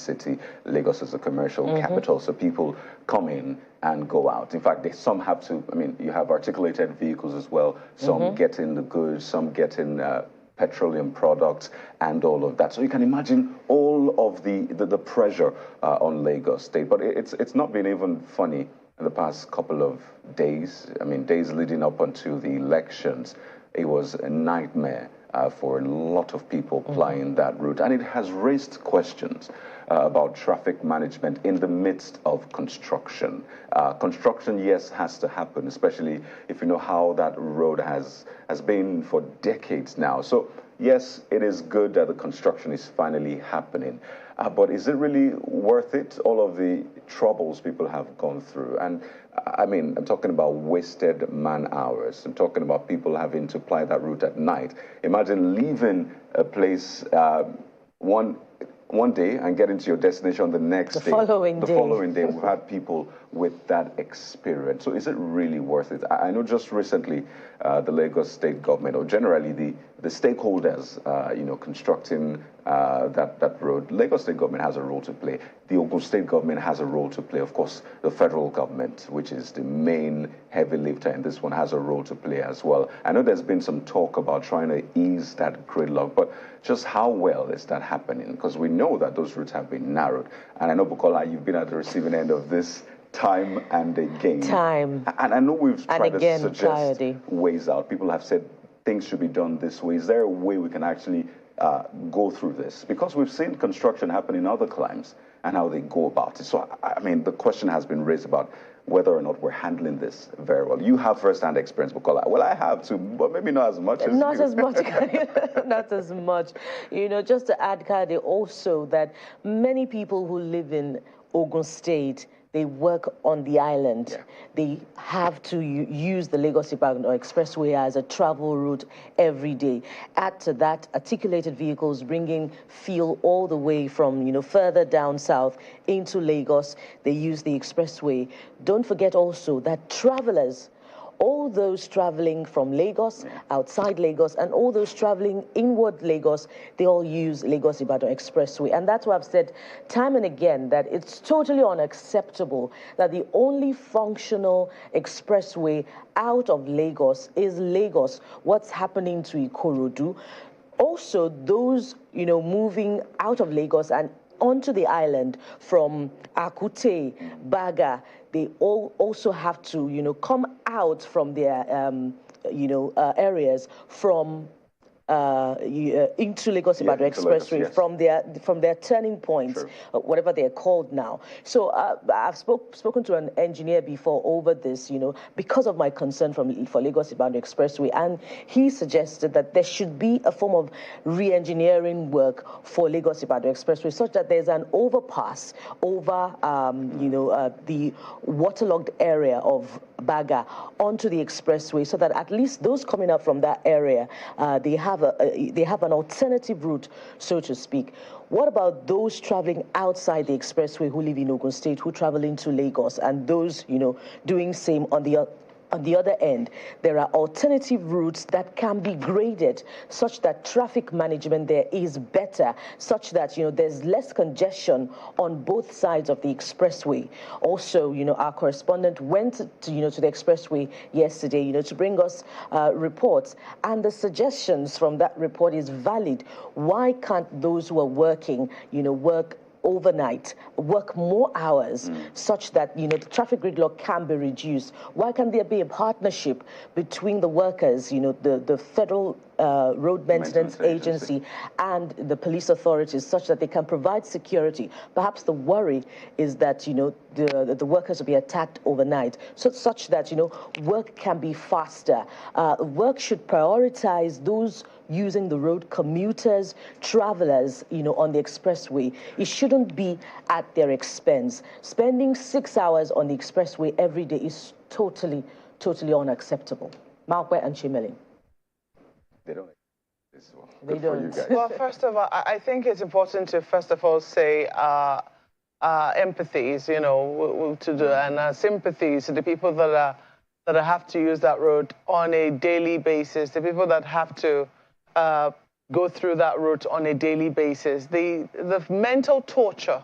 city. Lagos is a commercial capital, so people come in and go out. In fact, some have to, I mean, you have articulated vehicles as well. Some get in the goods, some get in petroleum products and all of that. So you can imagine all of the pressure on Lagos State. But it's not been even funny in the past couple of days. I mean, days leading up until the elections. It was a nightmare for a lot of people plying that route. And it has raised questions about traffic management in the midst of construction. Construction, yes, has to happen, especially if you know how that road has been for decades now. So, yes, it is good that the construction is finally happening. But is it really worth it, all of the troubles people have gone through? And I mean, I'm talking about wasted man hours. I'm talking about people having to ply that route at night. Imagine leaving a place one day and getting to your destination the next day. The following day. We've had people with that experience. So is it really worth it? I know just recently the Lagos State government, or generally the stakeholders, constructing that road, Lagos State government has a role to play. The Ogun State government has a role to play. Of course, the federal government, which is the main heavy lifter in this one, has a role to play as well. I know there's been some talk about trying to ease that gridlock, but just how well is that happening? Because we know that those routes have been narrowed. And I know, Bukola, you've been at the receiving end of this time and again. And I know we've tried to suggest ways out. People have said things should be done this way. Is there a way we can actually go through this? Because we've seen construction happen in other climes and how they go about it. So, I mean, the question has been raised about whether or not we're handling this very well. You have first-hand experience, Bukola. Well, I have too, but maybe not as much as you. Not as much, not as much. You know, just to add, Kade, also that many people who live in Ogun State, they work on the island. Yeah. They have to use the Lagos-Ibadan Expressway as a travel route every day. Add to that, articulated vehicles bringing fuel all the way from, further down south into Lagos. They use the expressway. Don't forget also that travelers, all those traveling from Lagos, outside Lagos, and all those traveling inward Lagos, they all use Lagos-Ibadan Expressway. And that's why I've said time and again that it's totally unacceptable that the only functional expressway out of Lagos is Lagos. What's happening to Ikorodu? Also, those, moving out of Lagos and onto the island from Akute, Baga, they all also have to, come out from their, areas from into Lagos-Ibadan Expressway, yes, from their turning points, sure, whatever they're called now. So I've spoken to an engineer before over this, because of my concern for Lagos-Ibadan Expressway, and he suggested that there should be a form of re-engineering work for Lagos-Ibadan Expressway, such that there's an overpass over, the waterlogged area of Baga onto the expressway, so that at least those coming up from that area, they have an alternative route, so to speak. What about those traveling outside the expressway who live in Ogun State, who travel into Lagos, and those, doing same on the other end? There are alternative routes that can be graded such that traffic management there is better, such that, there's less congestion on both sides of the expressway. Also, our correspondent went to the expressway yesterday, to bring us reports, and the suggestions from that report is valid. Why can't those who are working, work overnight, work more hours, such that, the traffic gridlock can be reduced? Why can't there be a partnership between the workers, the federal road maintenance agency and the police authorities, such that they can provide security? Perhaps the worry is that, the workers will be attacked overnight, such that, work can be faster. Work should prioritize those using the road, commuters, travelers, on the expressway. It shouldn't be at their expense. Spending 6 hours on the expressway every day is totally unacceptable. Malkwe and Chimelin. They don't. They don't. Well, first of all, I think it's important to first of all say empathies, and sympathies to the people that have to use that road on a daily basis, the people that have to go through that route on a daily basis. The mental torture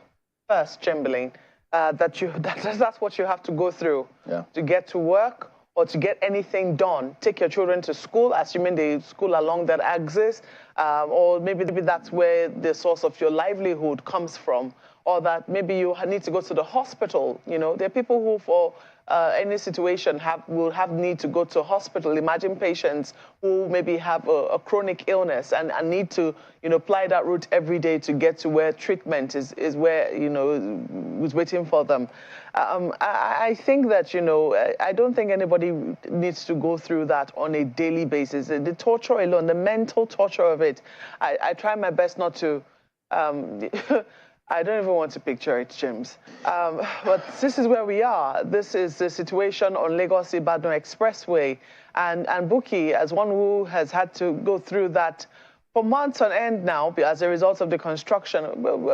first, Chamberlain, that's what you have to go through to get to work or to get anything done. Take your children to school, assuming they school along that axis, or maybe that's where the source of your livelihood comes from, or that maybe you need to go to the hospital. You know, there are people who, for any situation, will have need to go to hospital. Imagine patients who maybe have a chronic illness and need to, ply that route every day to get to where treatment is where, is waiting for them. I think that, I don't think anybody needs to go through that on a daily basis. The torture alone, the mental torture of it, I try my best not to... I don't even want to picture it, James. But this is where we are. This is the situation on Lagos-Ibadan Expressway. And Buki, as one who has had to go through that for months on end now as a result of the construction,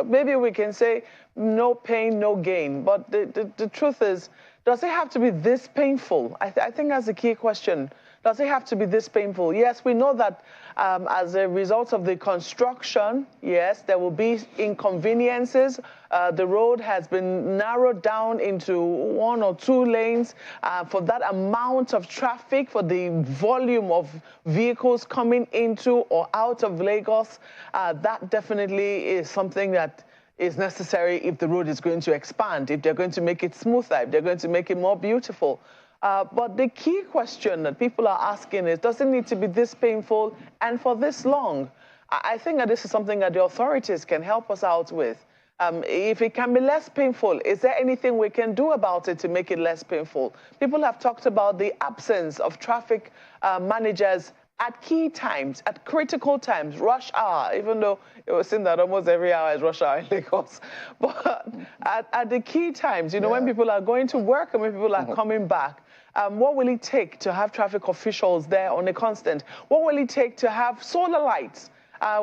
maybe we can say no pain, no gain. But the truth is, does it have to be this painful? I think that's the key question. Does it have to be this painful? Yes, we know that as a result of the construction, yes, there will be inconveniences. The road has been narrowed down into 1 or 2 lanes for that amount of traffic, for the volume of vehicles coming into or out of Lagos. That definitely is something that is necessary if the road is going to expand, if they're going to make it smoother, if they're going to make it more beautiful. But the key question that people are asking is, does it need to be this painful and for this long? I think that this is something that the authorities can help us out with. If it can be less painful, is there anything we can do about it to make it less painful? People have talked about the absence of traffic managers at key times, at critical times, rush hour, even though it was seen that almost every hour is rush hour in Lagos. But at the key times, when people are going to work and when people are coming back, what will it take to have traffic officials there on a constant? What will it take to have solar lights?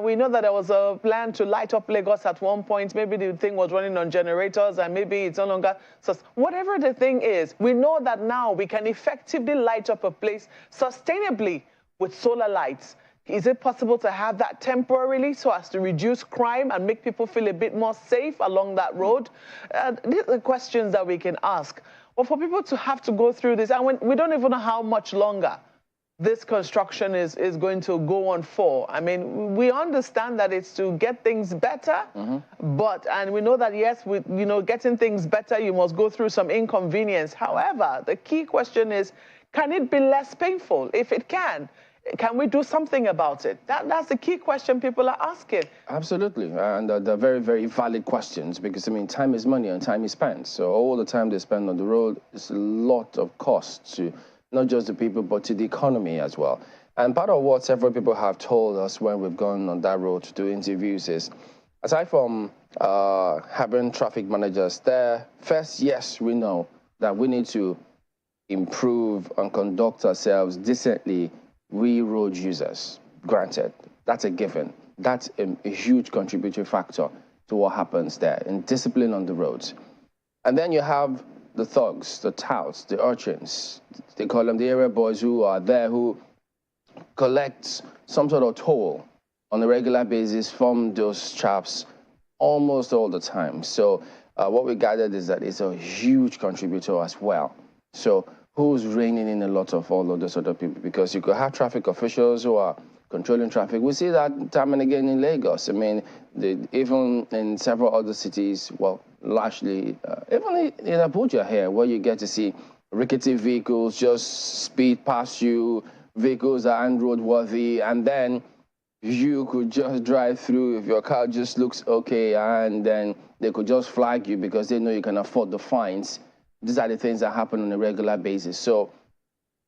We know that there was a plan to light up Lagos at one point. Maybe the thing was running on generators and maybe it's no longer. So whatever the thing is, we know that now we can effectively light up a place sustainably with solar lights. Is it possible to have that temporarily so as to reduce crime and make people feel a bit more safe along that road? These are the questions that we can ask. Well, for people to have to go through this, and we don't even know how much longer this construction is going to go on for. I mean, we understand that it's to get things better, and we know that, yes, getting things better, you must go through some inconvenience. However, the key question is, can it be less painful? If it can we do something about it? That's the key question people are asking. Absolutely, and they're very, very valid questions because, time is money and time is spent. So all the time they spend on the road is a lot of cost to not just the people, but to the economy as well. And part of what several people have told us when we've gone on that road to do interviews is, aside from having traffic managers there, first, yes, we know that we need to improve and conduct ourselves decently. We road users, granted, that's a given. That's a huge contributory factor to what happens there, in discipline on the roads. And then you have the thugs, the touts, the urchins, they call them the area boys who are there, who collect some sort of toll on a regular basis from those chaps almost all the time. So what we gathered is that it's a huge contributor as well. So who's reining in a lot of all of those other people? Because you could have traffic officials who are controlling traffic. We see that time and again in Lagos. Even in several other cities, well, largely, even in Abuja here, where you get to see rickety vehicles just speed past you, vehicles that aren't roadworthy, and then you could just drive through if your car just looks okay, and then they could just flag you because they know you can afford the fines. These are the things that happen on a regular basis. So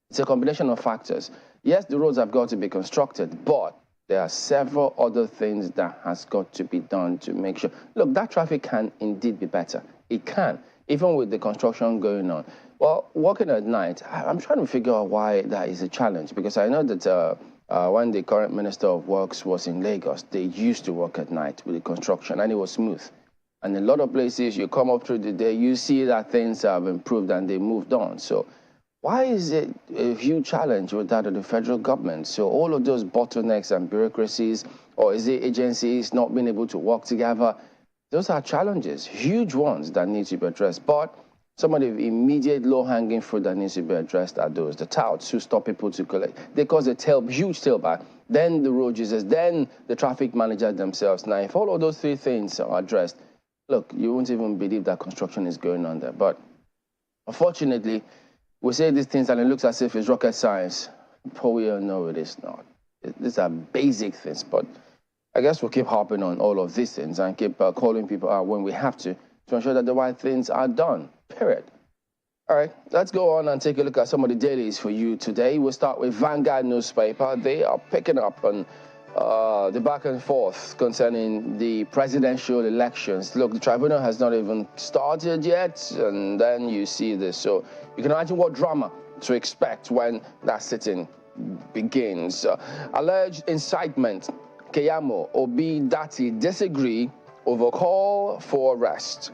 it's a combination of factors. Yes, the roads have got to be constructed, but there are several other things that has got to be done to make sure. Look, that traffic can indeed be better. It can, even with the construction going on. Well, working at night, I'm trying to figure out why that is a challenge, because I know that when the current Minister of Works was in Lagos, they used to work at night with the construction, and it was smooth. And in a lot of places, you come up through the day, you see that things have improved and they moved on. So why is it a huge challenge with that of the federal government? So all of those bottlenecks and bureaucracies, or is it agencies not being able to work together? Those are challenges, huge ones that need to be addressed. But some of the immediate low-hanging fruit that needs to be addressed are those. The touts who stop people to collect. They cause a huge tailback. Then the road users, then the traffic managers themselves. Now, if all of those three things are addressed, look, you won't even believe that construction is going on there. But unfortunately, we say these things and it looks as if it's rocket science. But we all know it is not. These are basic things, but I guess we'll keep harping on all of these things and keep calling people out when we have to ensure that the right things are done, period. All right, let's go on and take a look at some of the dailies for you today. We'll start with Vanguard newspaper. They are picking up on the back and forth concerning the presidential elections. Look, the tribunal has not even started yet, and then you see this. So you can imagine what drama to expect when that sitting begins. Alleged incitement. Keyamo, Obi, Dati disagree over call for arrest.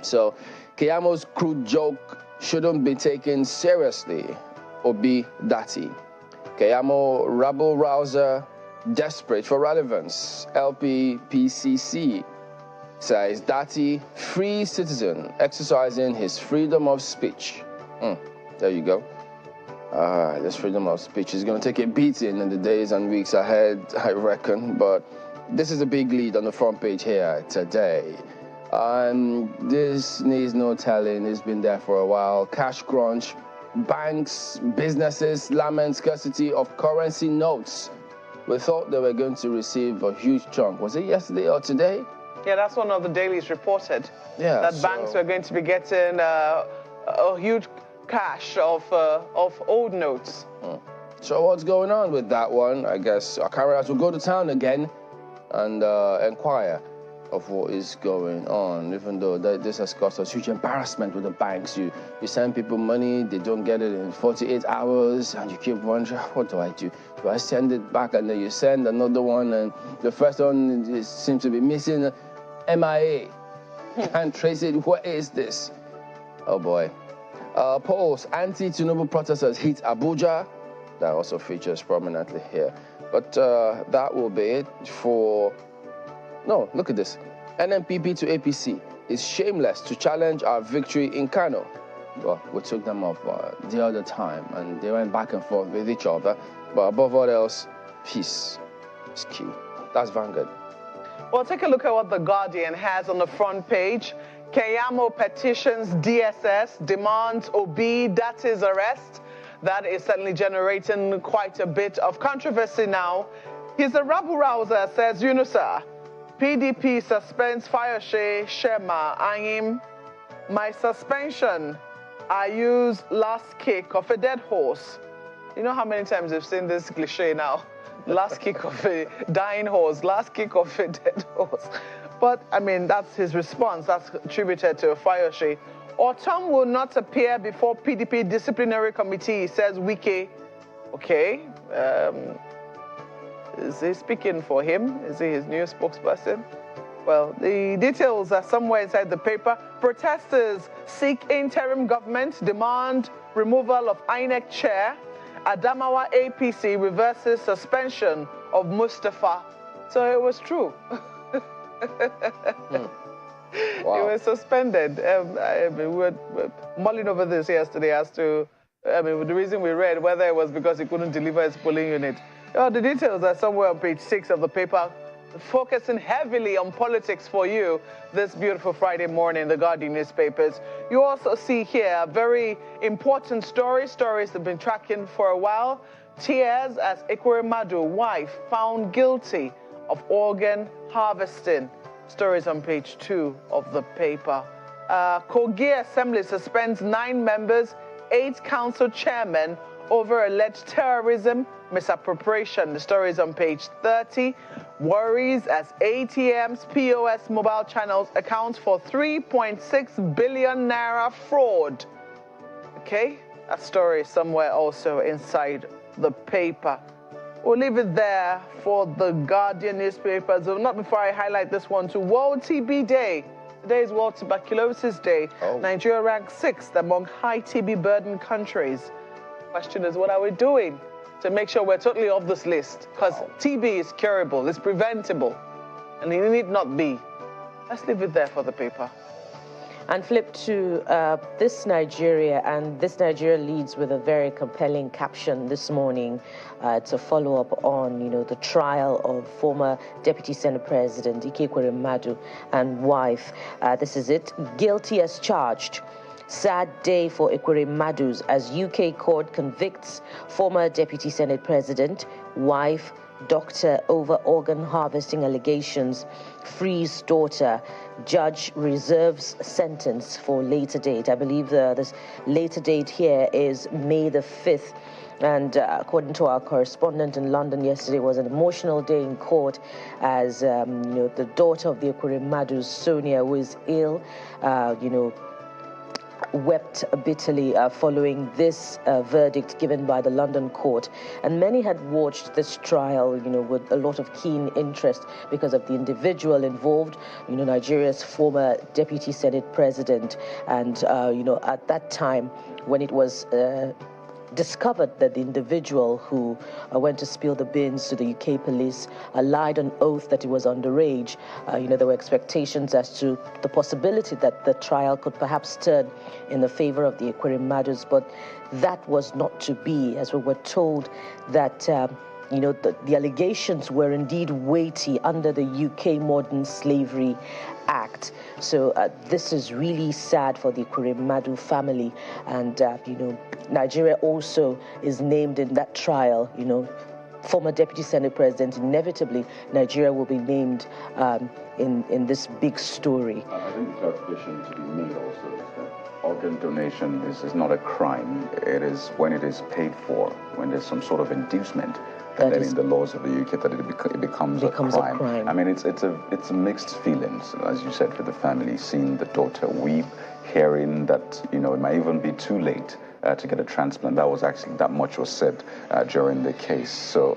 So Keyamo's crude joke shouldn't be taken seriously. Obi, Dati. Keyamo, rabble-rouser, desperate for relevance. LPPCC says Dati, free citizen, exercising his freedom of speech. There you go. This freedom of speech is going to take a beating in the days and weeks ahead, I reckon. But this is a big lead on the front page here today. This needs no telling. It's been there for a while. Cash crunch. Banks, businesses lament scarcity of currency notes. We thought they were going to receive a huge chunk. Was it yesterday or today? Yeah, that's one of the dailies reported. Yeah, that banks were going to be getting a huge cache of old notes. So what's going on with that one? I guess our cameras will go to town again and inquire of what is going on, even though this has caused us huge embarrassment with the banks. You send people money, they don't get it in 48 hours, and you keep wondering, what do I do? Do I send it back? And then you send another one, and the first one seems to be missing. MIA. Can't trace it. What is this? Oh boy. Polls, anti-Tinubu protesters hit Abuja. That also features prominently here. But that will be it for... No, look at this. NNPP to APC is shameless to challenge our victory in Kano. Well, we took them up the other time, and they went back and forth with each other. But above all else, peace is key. That's Vanguard. Well, take a look at what The Guardian has on the front page. Keyamo petitions DSS, demands Obi Dati's arrest. That is certainly generating quite a bit of controversy now. He's a rabble-rouser, says Yunusa. PDP suspends Fayose, Shema, Ayim. My suspension, I use last kick of a dead horse. You know how many times we've seen this cliche now? Last kick of a dying horse, last kick of a dead horse. But, I mean, that's his response. That's attributed to Fayose. Autumn will not appear before PDP disciplinary committee, says Wike. Okay. Is he speaking for him? Is he his new spokesperson? Well, the details are somewhere inside the paper. Protesters seek interim government, demand removal of INEC chair. Adamawa APC reverses suspension of Mustafa. So it was true. Wow. He was suspended. We were mulling over this yesterday as to, the reason we read, whether it was because he couldn't deliver his polling unit. The details are somewhere on page 6 of the paper, focusing heavily on politics for you this beautiful Friday morning in the Guardian newspapers. You also see here very important stories have been tracking for a while. Tears as Ekweremadu, wife, found guilty of organ harvesting. Stories on page 2 of the paper. Kogi Assembly suspends 9 members, 8 council chairmen over alleged terrorism misappropriation. The story is on page 30. Worries as ATMs, POS mobile channels account for 3.6 billion naira fraud. Okay, that story is somewhere also inside the paper. We'll leave it there for the Guardian newspapers. Not before I highlight this one too. World TB Day. Today is World Tuberculosis Day. Nigeria ranks 6th among high TB burdened countries. Question is, what are we doing to make sure we're totally off this list? Because TB is curable, it's preventable, and it need not be. Let's leave it there for the paper. And flip to this Nigeria, and this Nigeria leads with a very compelling caption this morning. It's a follow-up on, the trial of former Deputy Senate President Ikekwe Madu and wife. This is it. Guilty as charged. Sad day for Ikekwe Madu's as UK court convicts former Deputy Senate President, wife, doctor over organ harvesting allegations, frees daughter. Judge reserves sentence for later date. I believe this later date here is May the 5th. And according to our correspondent in London yesterday, was an emotional day in court as, the daughter of the Ikekwe Madu, Sonia, who is ill, wept bitterly following this verdict given by the London court. And many had watched this trial, with a lot of keen interest because of the individual involved, Nigeria's former Deputy Senate President. And, at that time, when it was discovered that the individual who went to spill the beans to the UK police lied on oath that he was underage. There were expectations as to the possibility that the trial could perhaps turn in the favor of the Ikekwe Madus, but that was not to be, as we were told that the allegations were indeed weighty under the UK Modern Slavery Act. So this is really sad for the Ikekwe Madu family. And, Nigeria also is named in that trial, former Deputy Senate President. Inevitably, Nigeria will be named in this big story. I think the clarification to be made also is that organ donation is not a crime. It is when it is paid for, when there's some sort of inducement. And then in the laws of the UK, that it becomes a crime. I mean, it's mixed feelings, as you said, for the family, seeing the daughter weep, hearing that, it might even be too late to get a transplant. That much was said during the case. So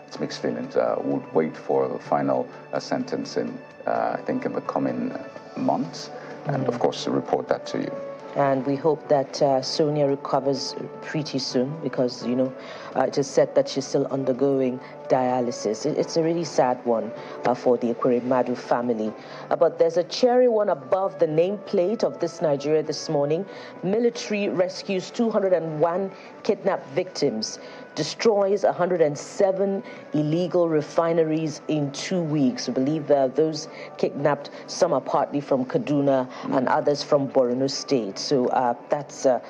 it's mixed feelings. We'll wait for the final sentencing, I think, in the coming months. And, of course, to report that to you. And we hope that Sonia recovers pretty soon because, it is said that she's still undergoing dialysis. It's a really sad one for the Ikekwe Madu family. But there's a cheery one above the nameplate of this Nigeria this morning. Military rescues 201 kidnapped victims, destroys 107 illegal refineries in 2 weeks. We believe those kidnapped, some are partly from Kaduna and others from Borno State. So that's a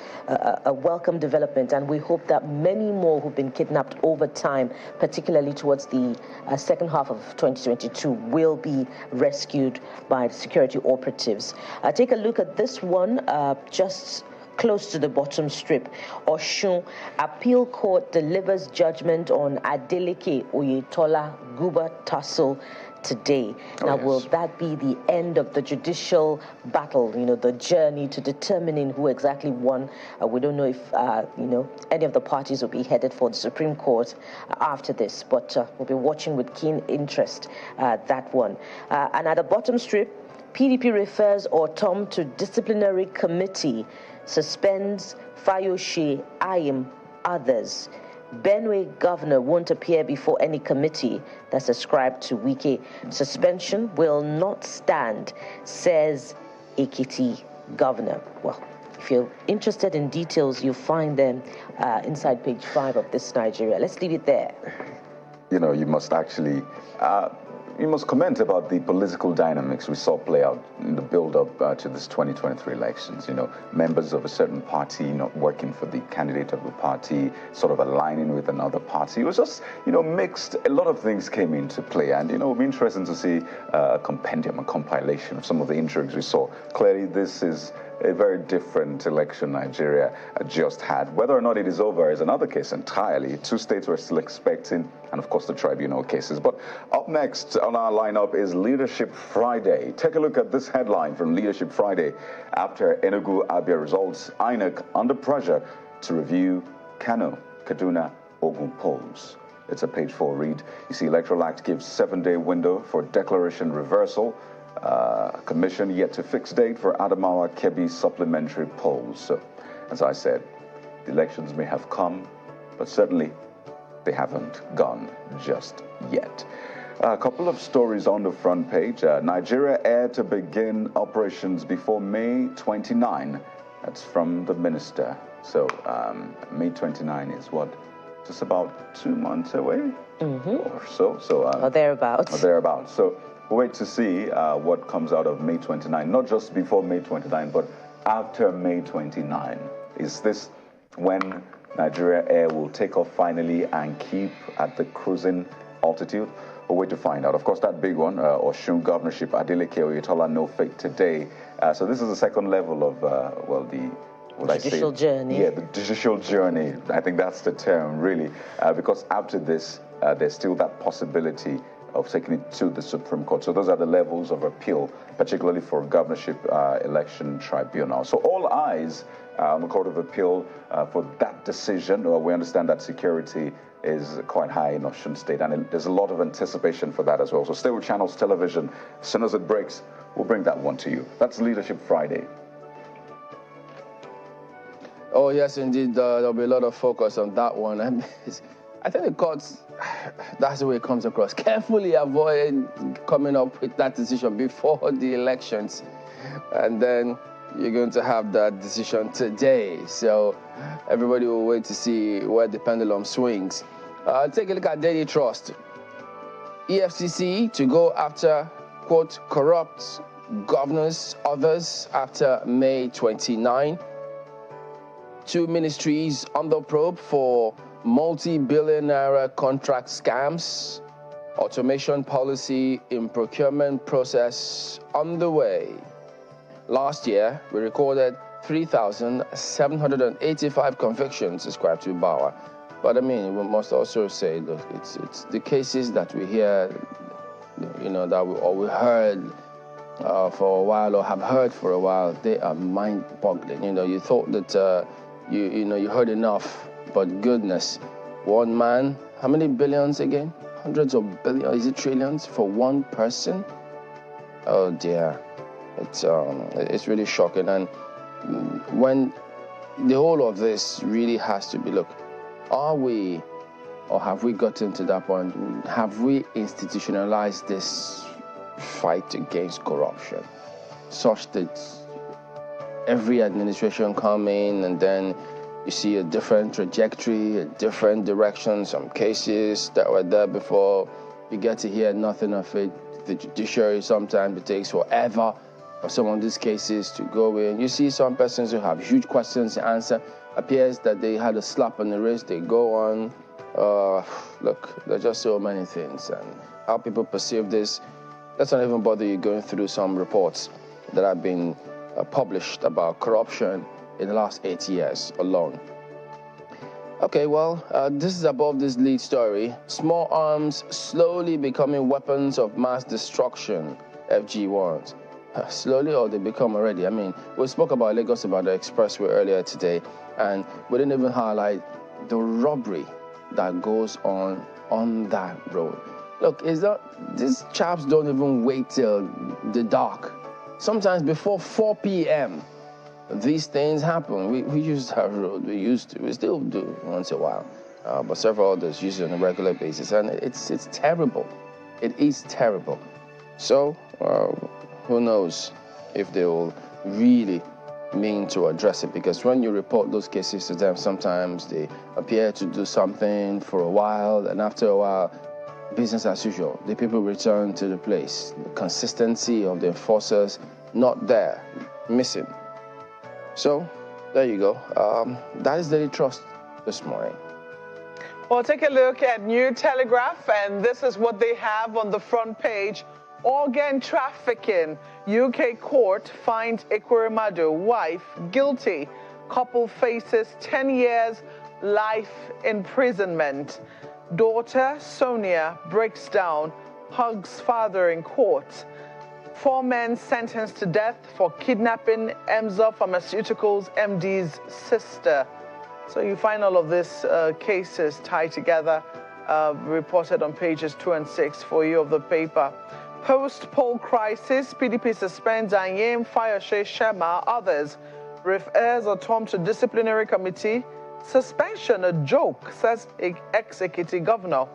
welcome development, and we hope that many more who've been kidnapped over time, particularly towards the second half of 2022, will be rescued by the security operatives. Take a look at this one, just close to the bottom strip. Oshun Appeal Court delivers judgment on Adeleke Oyetola Guba tussle today. Now, will that be the end of the judicial battle, the journey to determining who exactly won? We don't know if, any of the parties will be headed for the Supreme Court after this, but we'll be watching with keen interest that one. And at the bottom strip, PDP refers Ortom to disciplinary committee, suspends Fayoshe, Ayim, others. Benue governor won't appear before any committee that's ascribed to Wike. Suspension will not stand, says Ekiti governor. Well, if you're interested in details, you'll find them inside page 5 of this Nigeria. Let's leave it there. You must actually... You must comment about the political dynamics we saw play out in the build-up to this 2023 elections. Members of a certain party not working for the candidate of the party, sort of aligning with another party. It was just, mixed. A lot of things came into play, and it'll be interesting to see a compendium, a compilation of some of the intrigues we saw. Clearly, this is a very different election Nigeria just had. Whether or not it is over is another case entirely. 2 states were still expecting, and of course the tribunal cases. But up next on our lineup is Leadership Friday. Take a look at this headline from Leadership Friday. After Enugu Abia results, INEC under pressure to review Kano, Kaduna, Ogun polls. It's a page 4 read. You see, Electoral Act gives 7-day window for declaration reversal. Commission yet to fix date for Adamawa Kebbi supplementary polls. So, as I said, the elections may have come, but certainly they haven't gone just yet. A couple of stories on the front page. Nigeria Air to begin operations before May 29. That's from the minister. So May 29 is what? Just about 2 months away or so. Or thereabouts. Or thereabouts. So we'll wait to see what comes out of May 29. Not just before May 29, but after May 29. Is this when Nigeria Air will take off finally and keep at the cruising altitude? We'll wait to find out. Of course, that big one, Osun governorship, Adeleke Oyetola, no fake today. So this is the second level of, judicial journey. Yeah, the judicial journey. I think that's the term, really, because after this, there's still that possibility of taking it to the Supreme Court. So those are the levels of appeal, particularly for governorship election tribunal. So all eyes on the Court of Appeal for that decision. We understand that security is quite high in Osun State, and there's a lot of anticipation for that as well. So stay with Channels Television. As soon as it breaks, we'll bring that one to you. That's Leadership Friday. Oh, yes, indeed. There'll be a lot of focus on that one. I think the courts, that's the way it comes across. Carefully avoid coming up with that decision before the elections. And then you're going to have that decision today. So everybody will wait to see where the pendulum swings. Take a look at Daily Trust. EFCC to go after, quote, corrupt governors, others after May 29. 2 ministries under probe for multi-billion naira contract scams. Automation policy in procurement process underway. Last year, we recorded 3,785 convictions ascribed to Bawa. But I mean, we must also say, look, it's the cases that we hear, that we heard for a while or have heard for a while, they are mind-boggling. You thought that you heard enough, but goodness, one man, how many billions again? Hundreds of billions, is it trillions for one person? Oh dear, it's really shocking. And when the whole of this really has to be, look, are we, or have we gotten to that point? Have we institutionalized this fight against corruption such that every administration come in and then you see a different trajectory, a different direction? Some cases that were there before, you get to hear nothing of it. The judiciary, sometimes it takes forever for some of these cases to go in. You see some persons who have huge questions to answer. Appears that they had a slap on the wrist, they go on. Look, there are just so many things. And how people perceive this, let's not even bother you going through some reports that have been published about corruption in the last 8 years alone. Okay, well, this is above this lead story. Small arms slowly becoming weapons of mass destruction, FG warns. Slowly, or they become already? I mean, we spoke about Lagos, about the expressway earlier today, and we didn't even highlight the robbery that goes on that road. Look, these chaps don't even wait till the dark. Sometimes before 4 p.m., these things happen. We use that road. We still do once in a while. But several others use it on a regular basis. And it's terrible. It is terrible. So, who knows if they will really mean to address it. Because when you report those cases to them, sometimes they appear to do something for a while. And after a while, business as usual. The people return to the place. The consistency of the enforcers, not there, missing. So, there you go. That is Daily Trust this morning. Well, take a look at New Telegraph, and this is what they have on the front page. Organ trafficking. UK court finds Ekweremadu wife guilty. Couple faces 10 years life imprisonment. Daughter Sonia breaks down, hugs father in court. 4 men sentenced to death for kidnapping Emza Pharmaceuticals MD's sister. So you find all of these cases tied together, reported on pages 2 and 6 for you of the paper. Post-poll crisis, PDP suspends Anyem, Fayose, Shema, others. Refers Otom to disciplinary committee. suspension a joke, says ex-Ekiti governor.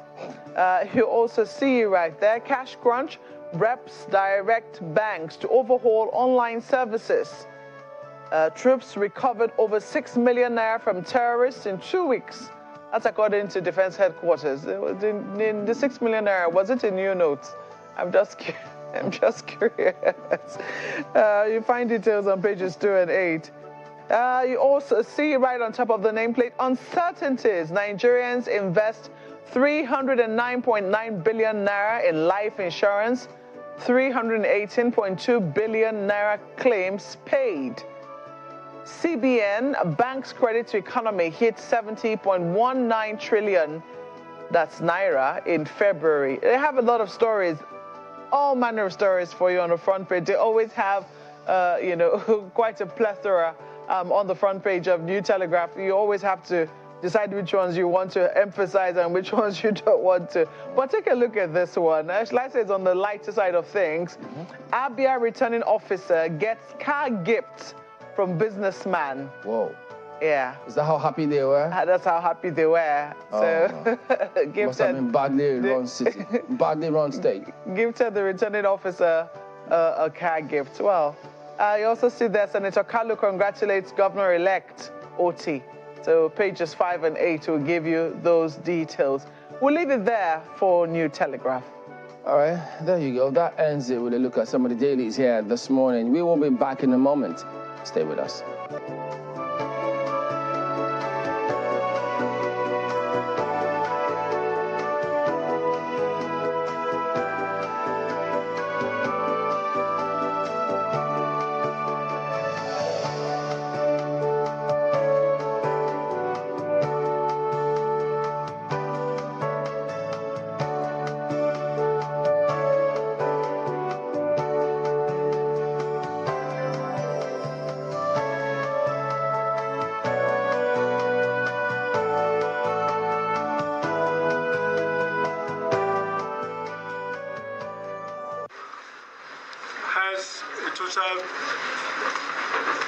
You also see right there, cash crunch, reps direct banks to overhaul online services. Troops recovered over 6 million naira from terrorists in 2 weeks. That's according to Defense Headquarters. The 6 million naira, was it in new notes? I'm just curious. You find details on pages 2 and 8. You also see right on top of the nameplate, uncertainties. Nigerians invest 309.9 billion naira in life insurance, 318.2 billion naira claims paid. CBN, bank's credit to economy hit 70.19 trillion, that's naira, in February. They have a lot of stories, all manner of stories for you on the front page. They always have, quite a plethora on the front page of New Telegraph. You always have to decide which ones you want to emphasize and which ones you don't want to. But take a look at this one. Like I say, it's on the lighter side of things. Abia returning officer gets car gift from businessman. Whoa. Yeah. Is that how happy they were? That's how happy they were. So, gifted. Must have been badly run city, badly run state. Gifted the returning officer a car gift. Well, you also see there, Senator Kalu congratulates Governor-elect Oti. So pages 5 and 8 will give you those details. We'll leave it there for New Telegraph. All right, there you go. That ends it with a look at some of the dailies here this morning. We will be back in a moment. Stay with us.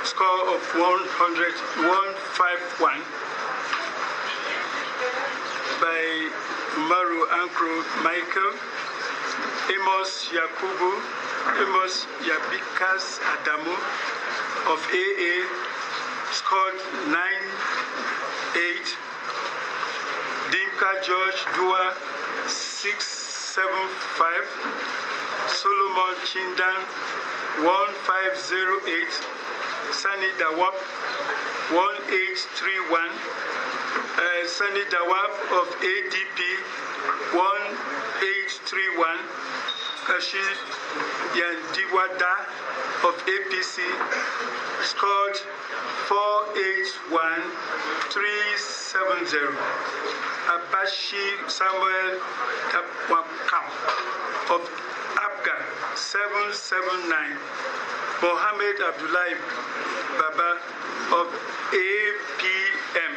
Score of 151 by Maru Ankro Michael, Amos Yakubu, Amos Yabikas Adamu of AA scored 9-8, Dinka George Dua 675, Solomon Chindan 1508, Sani Dawab 1831, Sani Dawab of ADP 1831, Kashi Yandiwada of APC scored 481370, Abashi Samuel Tapwakam of Abga 779, Mohammed Abdullahi Baba of APM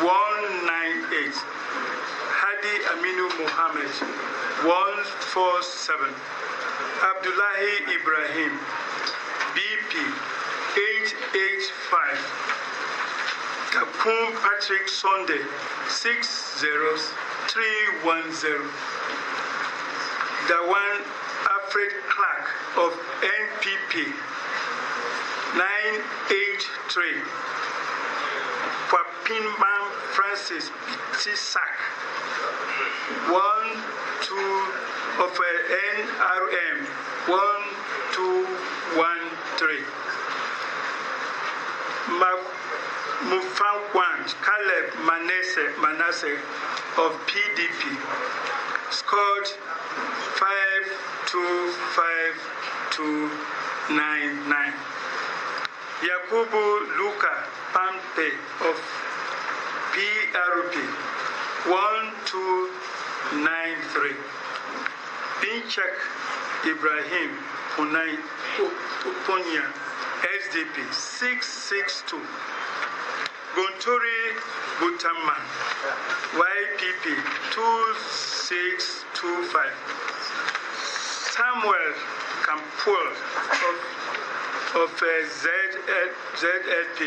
198, Hadi Aminu Mohammed 147, Abdullahi Ibrahim BP 885, Takum Patrick Sunday 60310, Dawan Alfred Clark of NPP 983, Kwapinman Francis Tisak 12 of NRM 1213, Mufangwan Caleb Manasseh of PDP scored 525,299. Yakubu Luka Pampe of PRP 1293. Binchak Ibrahim Punya SDP 662. Gontori Butaman YPP 2625. Samuel Kampul of ZLP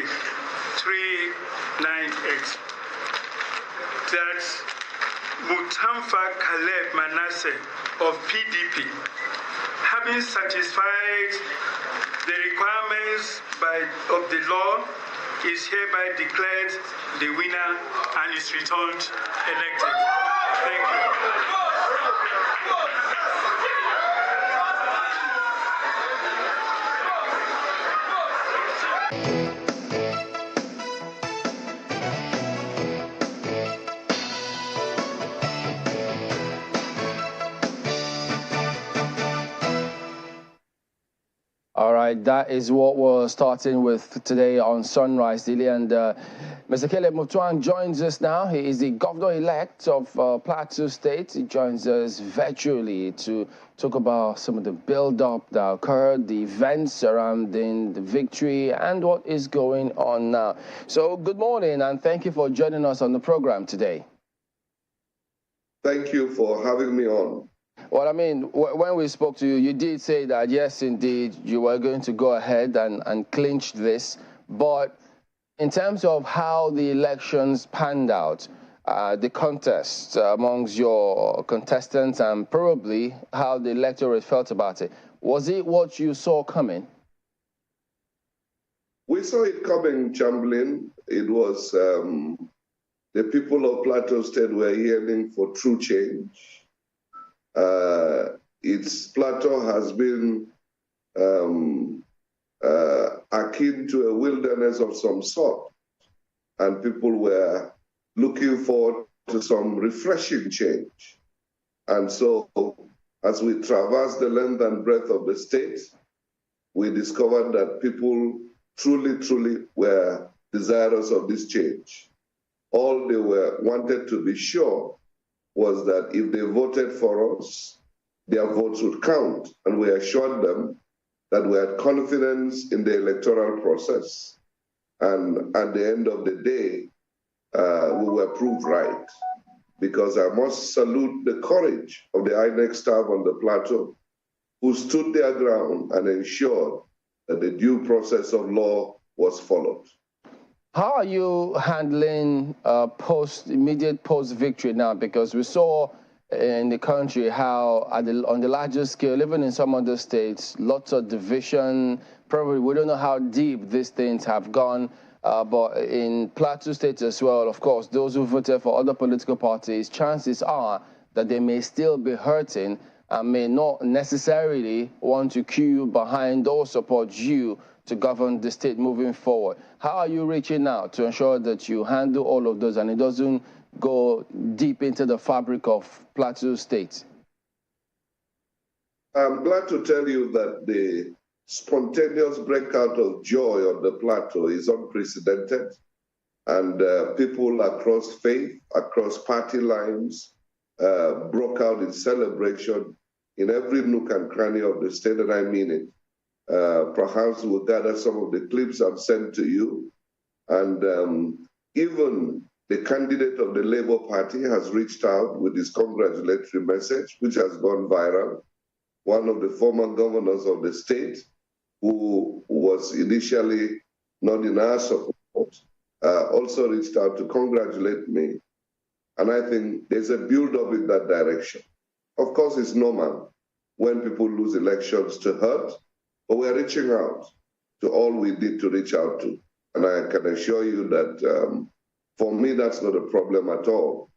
398. That Mutamfa Caleb Manasseh of PDP, having satisfied the requirements of the law, is hereby declared the winner and is returned elected. Thank you. All right, that is what we're starting with today on Sunrise Daily. And Mr. Caleb Mutuang joins us now. He is the governor-elect of Plateau State. He joins us virtually to talk about some of the build-up that occurred, the events surrounding the victory, and what is going on now. So good morning, and thank you for joining us on the program today. Thank you for having me on. Well, I mean, when we spoke to you, you did say that, yes, indeed, you were going to go ahead and clinch this. But in terms of how the elections panned out, the contest amongst your contestants and probably how the electorate felt about it, was it what you saw coming? We saw it coming, Chamberlain. It was the people of Plateau State were yearning for true change. Plateau has been akin to a wilderness of some sort, and people were looking forward to some refreshing change. And so, as we traversed the length and breadth of the state, we discovered that people truly were desirous of this change. All they wanted to be sure was that if they voted for us, their votes would count. And we assured them that we had confidence in the electoral process. And at the end of the day, we were proved right. Because I must salute the courage of the INEC staff on the Plateau, who stood their ground and ensured that the due process of law was followed. How are you handling immediate post-victory now? Because we saw in the country how on the larger scale, even in some other states, lots of division. Probably we don't know how deep these things have gone, but in Plateau State as well, of course, those who voted for other political parties, chances are that they may still be hurting and may not necessarily want to queue behind or support you to govern the state moving forward. How are you reaching out to ensure that you handle all of those and it doesn't go deep into the fabric of Plateau State? I'm glad to tell you that the spontaneous breakout of joy on the Plateau is unprecedented, and people across faith, across party lines, broke out in celebration in every nook and cranny of the state, and I mean it. Perhaps we'll gather some of the clips I've sent to you. And even the candidate of the Labour Party has reached out with his congratulatory message, which has gone viral. One of the former governors of the state, who was initially not in our support, also reached out to congratulate me. And I think there's a build-up in that direction. Of course, it's normal when people lose elections to hurt, but we're reaching out to all we need to reach out to. And I can assure you that for me, that's not a problem at all.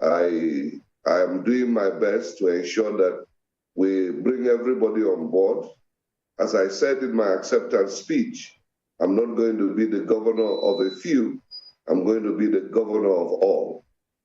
I am doing my best to ensure that we bring everybody on board. As I said in my acceptance speech, I'm not going to be the governor of a few. I'm going to be the governor of all.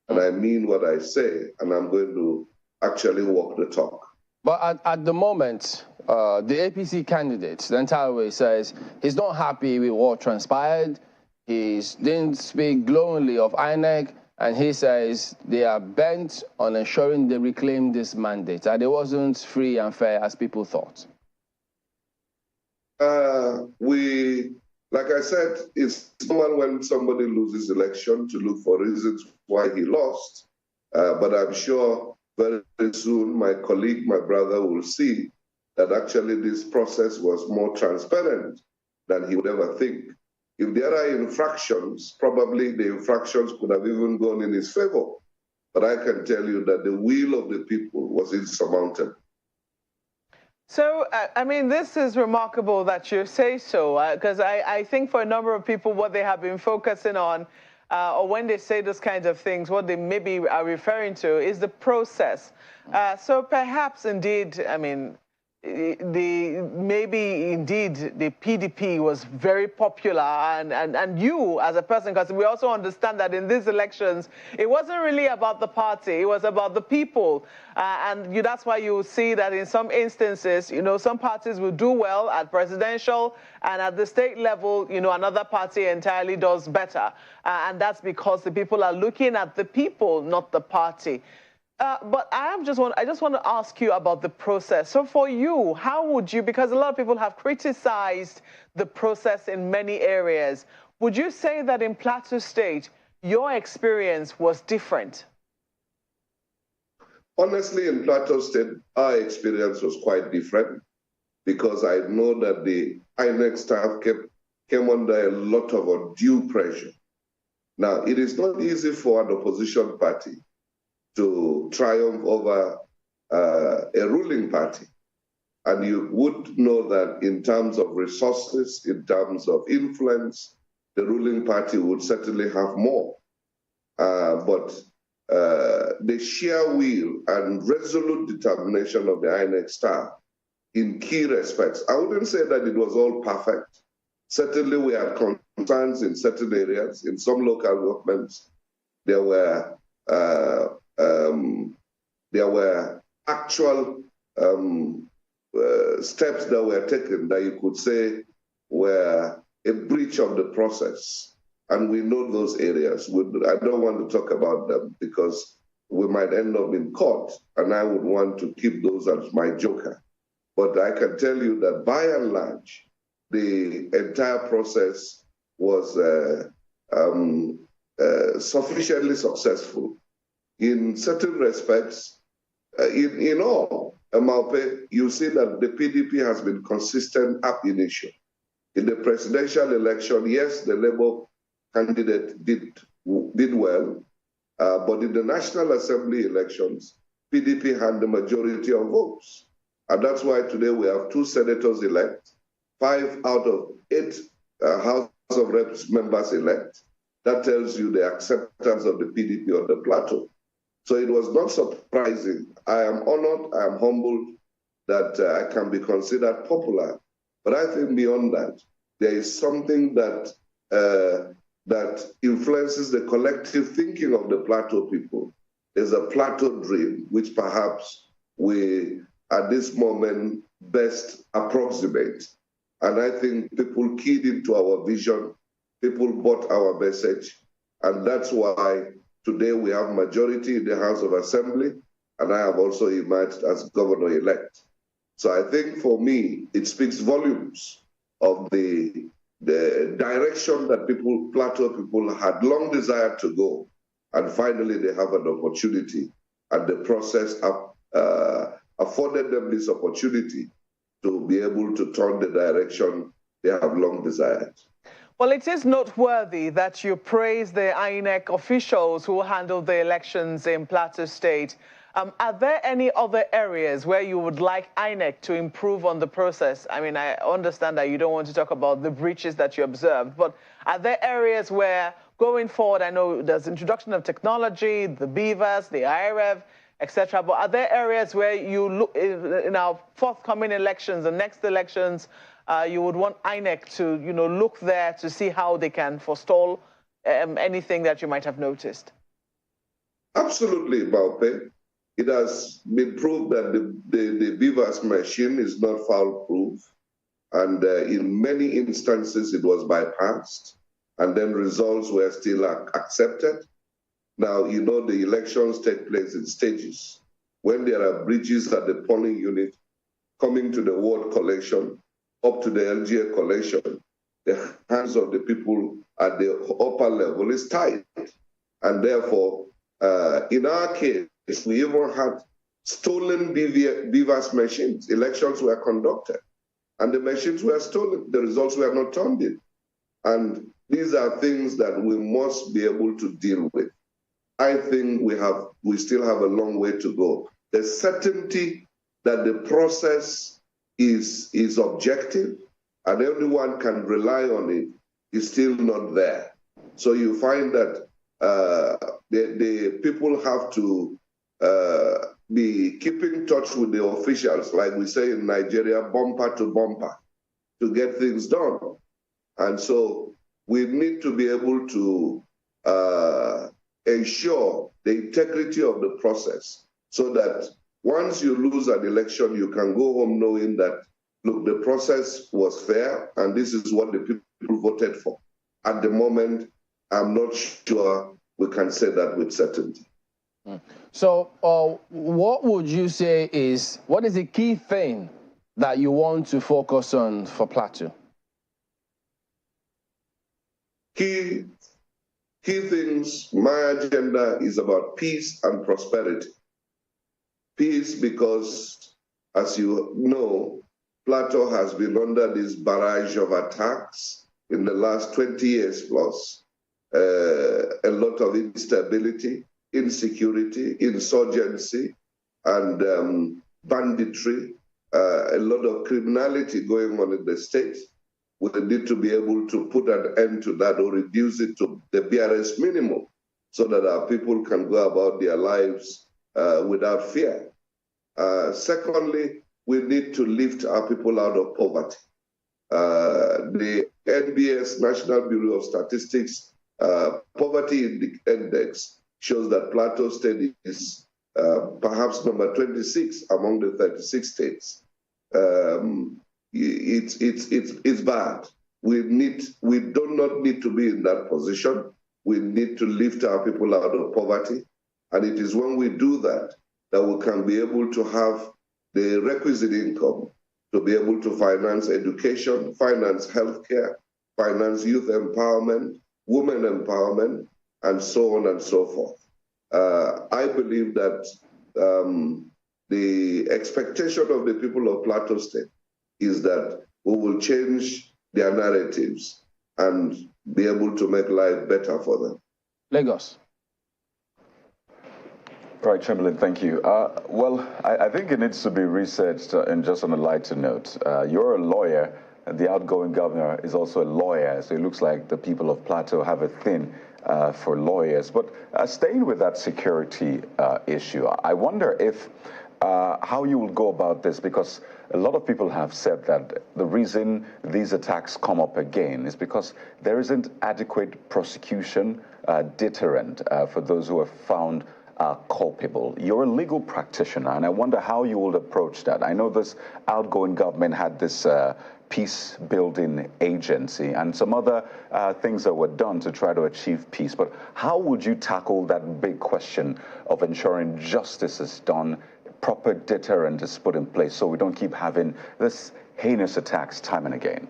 And I mean what I say, and I'm going to actually walk the talk. But at the moment, the APC candidate, the entire way, says he's not happy with what transpired. He didn't speak glowingly of INEC, and he says they are bent on ensuring they reclaim this mandate, and it wasn't free and fair as people thought. Like I said, it's normal when somebody loses election to look for reasons why he lost. But I'm sure very soon my colleague, my brother, will see that actually this process was more transparent than he would ever think. If there are infractions, probably the infractions could have even gone in his favor. But I can tell you that the will of the people was insurmountable. So, I mean, this is remarkable that you say so, because I think for a number of people, what they have been focusing on, or when they say those kinds of things, what they maybe are referring to is the process. So perhaps indeed, I mean, maybe indeed the PDP was very popular, and you as a person, because we also understand that in these elections it wasn't really about the party, it was about the people, and that's why you see that in some instances, some parties will do well at presidential, and at the state level, another party entirely does better, and that's because the people are looking at the people, not the party. But I just want to ask you about the process. So for you, how would you, because a lot of people have criticized the process in many areas, would you say that in Plateau State, your experience was different? Honestly, in Plateau State, our experience was quite different because I know that the INEC staff came under a lot of undue pressure. Now, it is not easy for an opposition party to triumph over a ruling party. And you would know that in terms of resources, in terms of influence, the ruling party would certainly have more. But the sheer will and resolute determination of the INEC staff in key respects, I wouldn't say that it was all perfect. Certainly we had concerns in certain areas. In some local governments, there were actual steps that were taken that you could say were a breach of the process. And we know those areas. I don't want to talk about them because we might end up in court, and I would want to keep those as my joker. But I can tell you that by and large, the entire process was sufficiently successful. In certain respects, in all, Maupe, you see that the PDP has been consistent ab initio. In the presidential election, yes, the Labour candidate did well, but in the National Assembly elections, PDP had the majority of votes. And that's why today we have 2 senators elect, 5 out of 8 House of Reps members elect. That tells you the acceptance of the PDP on the plateau. So it was not surprising. I am honored, I am humbled that I can be considered popular. But I think beyond that, there is something that that influences the collective thinking of the Plateau people. There's a Plateau dream, which perhaps we, at this moment, best approximate. And I think people keyed into our vision, people bought our message, and that's why today we have majority in the House of Assembly, and I have also emerged as governor-elect. So I think for me, it speaks volumes of the direction that Plateau people had long desired to go, and finally they have an opportunity, and the process afforded them this opportunity to be able to turn the direction they have long desired. Well, it is noteworthy that you praise the INEC officials who handled the elections in Plateau State. Are there any other areas where you would like INEC to improve on the process? I mean, I understand that you don't want to talk about the breaches that you observed, but are there areas where, going forward, I know there's introduction of technology, the beavers, the IRF, etc., but are there areas where you look in our forthcoming elections, the next elections, you would want INEC to, look there to see how they can forestall anything that you might have noticed? Absolutely, Maupe. It has been proved that the beavers machine is not foul-proof, and in many instances it was bypassed, and then results were still accepted. Now, the elections take place in stages. When there are breaches at the polling unit, coming to the ward collection, up to the LGA collection, the hands of the people at the upper level is tight. And therefore, in our case, we even had stolen beavers machines. Elections were conducted, and the machines were stolen. The results were not turned in. And these are things that we must be able to deal with. I think we still have a long way to go. The certainty that the process is objective and everyone can rely on it is still not there. So you find that the people have to be keeping touch with the officials, like we say in Nigeria, bumper to bumper, to get things done. And so we need to be able to ensure the integrity of the process so that once you lose an election, you can go home knowing that, look, the process was fair and this is what the people voted for. At the moment, I'm not sure we can say that with certainty. So what would you say what is the key thing that you want to focus on for Plateau? Key things, my agenda is about peace and prosperity. Peace because, as you know, Plateau has been under this barrage of attacks in the last 20 years plus. A lot of instability, insecurity, insurgency, and banditry, a lot of criminality going on in the state. We need to be able to put an end to that or reduce it to the barest minimum so that our people can go about their lives without fear. Secondly, we need to lift our people out of poverty. The NBS, National Bureau of Statistics, Poverty Index shows that Plateau State is perhaps number 26 among the 36 states. It's bad. We do not need to be in that position. We need to lift our people out of poverty. And it is when we do that that we can be able to have the requisite income to be able to finance education, finance healthcare, finance youth empowerment, women empowerment, and so on and so forth. I believe that the expectation of the people of Plateau State is that we will change their narratives and be able to make life better for them. Lagos. Right, Chamberlain, thank you. Well, I think it needs to be researched, and just on a lighter note. You're a lawyer, and the outgoing governor is also a lawyer, so it looks like the people of Plateau have a thing for lawyers. But staying with that security issue, I wonder if how you will go about this, because a lot of people have said that the reason these attacks come up again is because there isn't adequate prosecution deterrent for those who are found culpable. You're a legal practitioner, and I wonder how you will approach that. I know this outgoing government had this peace-building agency and some other things that were done to try to achieve peace, but how would you tackle that big question of ensuring justice is done, proper deterrent is put in place, so we don't keep having this heinous attacks time and again?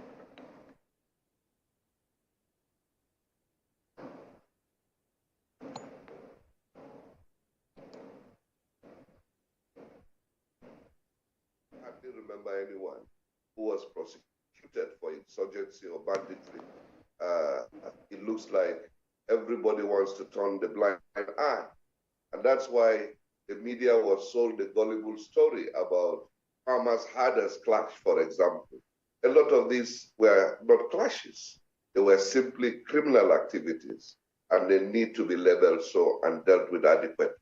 I can't remember anyone who was prosecuted for insurgency or banditry. It looks like everybody wants to turn the blind eye. And that's why the media was sold a gullible story about Hamas Hadass clash, for example. A lot of these were not clashes. They were simply criminal activities, and they need to be labeled so and dealt with adequately.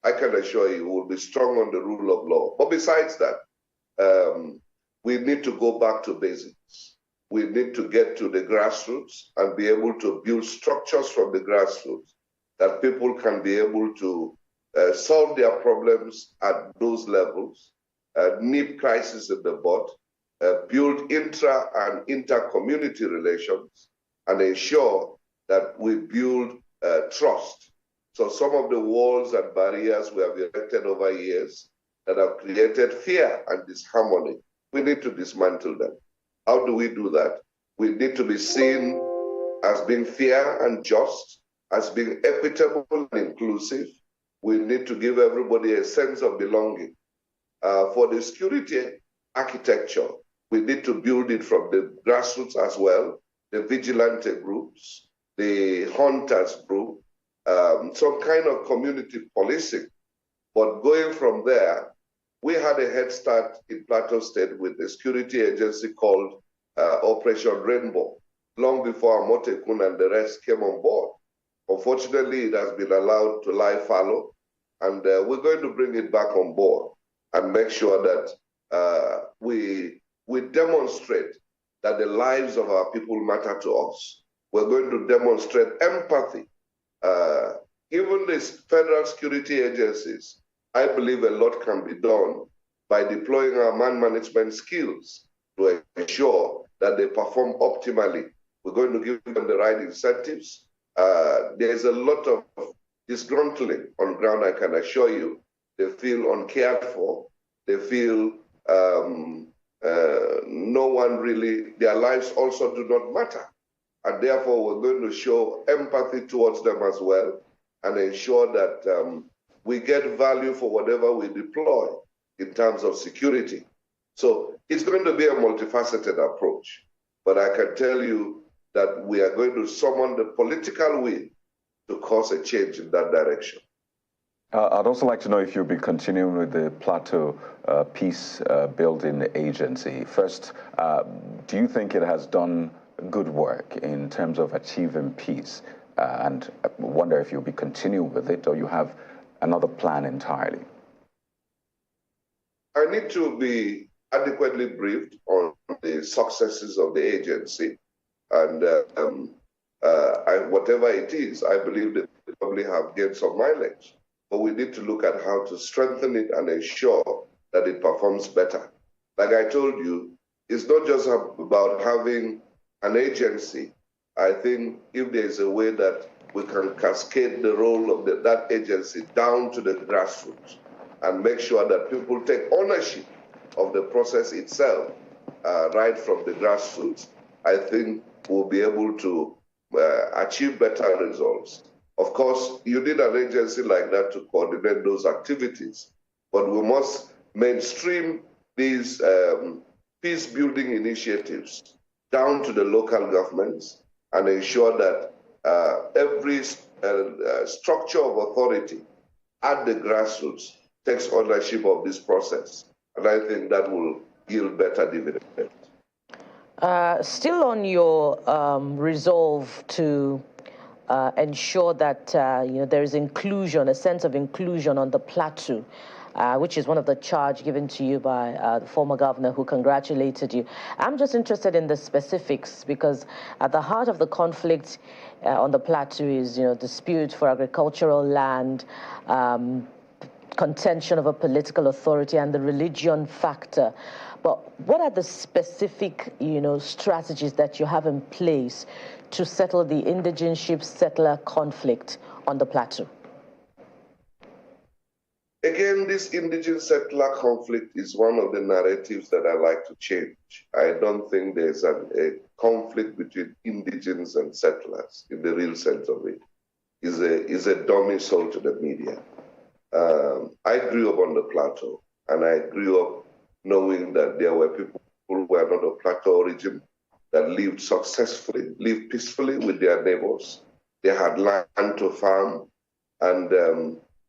I can assure you we'll be strong on the rule of law. But besides that, we need to go back to basics. We need to get to the grassroots and be able to build structures from the grassroots that people can be able to solve their problems at those levels, nip crisis in the bud, build intra and inter-community relations, and ensure that we build trust. So some of the walls and barriers we have erected over years that have created fear and disharmony, we need to dismantle them. How do we do that? We need to be seen as being fair and just, as being equitable and inclusive. We need to give everybody a sense of belonging. For the security architecture, we need to build it from the grassroots as well, the vigilante groups, the hunters group, some kind of community policing. But going from there, we had a head start in Plateau State with a security agency called Operation Rainbow, long before Amotekun and the rest came on board. Unfortunately, it has been allowed to lie fallow, and we're going to bring it back on board and make sure that we demonstrate that the lives of our people matter to us. We're going to demonstrate empathy. Even these federal security agencies, I believe a lot can be done by deploying our man management skills to ensure that they perform optimally. We're going to give them the right incentives. There's a lot of disgruntling on ground, I can assure you. They feel uncared for. They feel no one really, their lives also do not matter. And therefore, we're going to show empathy towards them as well and ensure that we get value for whatever we deploy in terms of security. So it's going to be a multifaceted approach. But I can tell you that we are going to summon the political will to cause a change in that direction. I'd also like to know if you'll be continuing with the Plateau Peace Building Agency. First, do you think it has done good work in terms of achieving peace? And I wonder if you'll be continuing with it or you have another plan entirely. I need to be adequately briefed on the successes of the agency. And whatever it is, I believe that we probably have gained some mileage. But we need to look at how to strengthen it and ensure that it performs better. Like I told you, it's not just about having an agency. I think if there's a way that we can cascade the role of that agency down to the grassroots and make sure that people take ownership of the process itself, right from the grassroots, I think we'll be able to achieve better results. Of course, you need an agency like that to coordinate those activities, but we must mainstream these peace-building initiatives down to the local governments and ensure that every structure of authority at the grassroots takes ownership of this process. And I think that will yield better dividends. Still on your resolve to ensure that there is inclusion, a sense of inclusion on the plateau, which is one of the charge given to you by the former governor who congratulated you. I'm just interested in the specifics because at the heart of the conflict on the plateau is, dispute for agricultural land, contention of a political authority and the religion factor. But what are the specific, strategies that you have in place to settle the indigenous-settler conflict on the plateau? Again, this indigenous-settler conflict is one of the narratives that I like to change. I don't think there's a conflict between indigenes and settlers in the real sense of it. It's a dummy sold to the media. I grew up on the plateau, and I grew up knowing that there were people who were not of plateau origin that lived successfully, lived peacefully with their neighbors. They had land to farm, and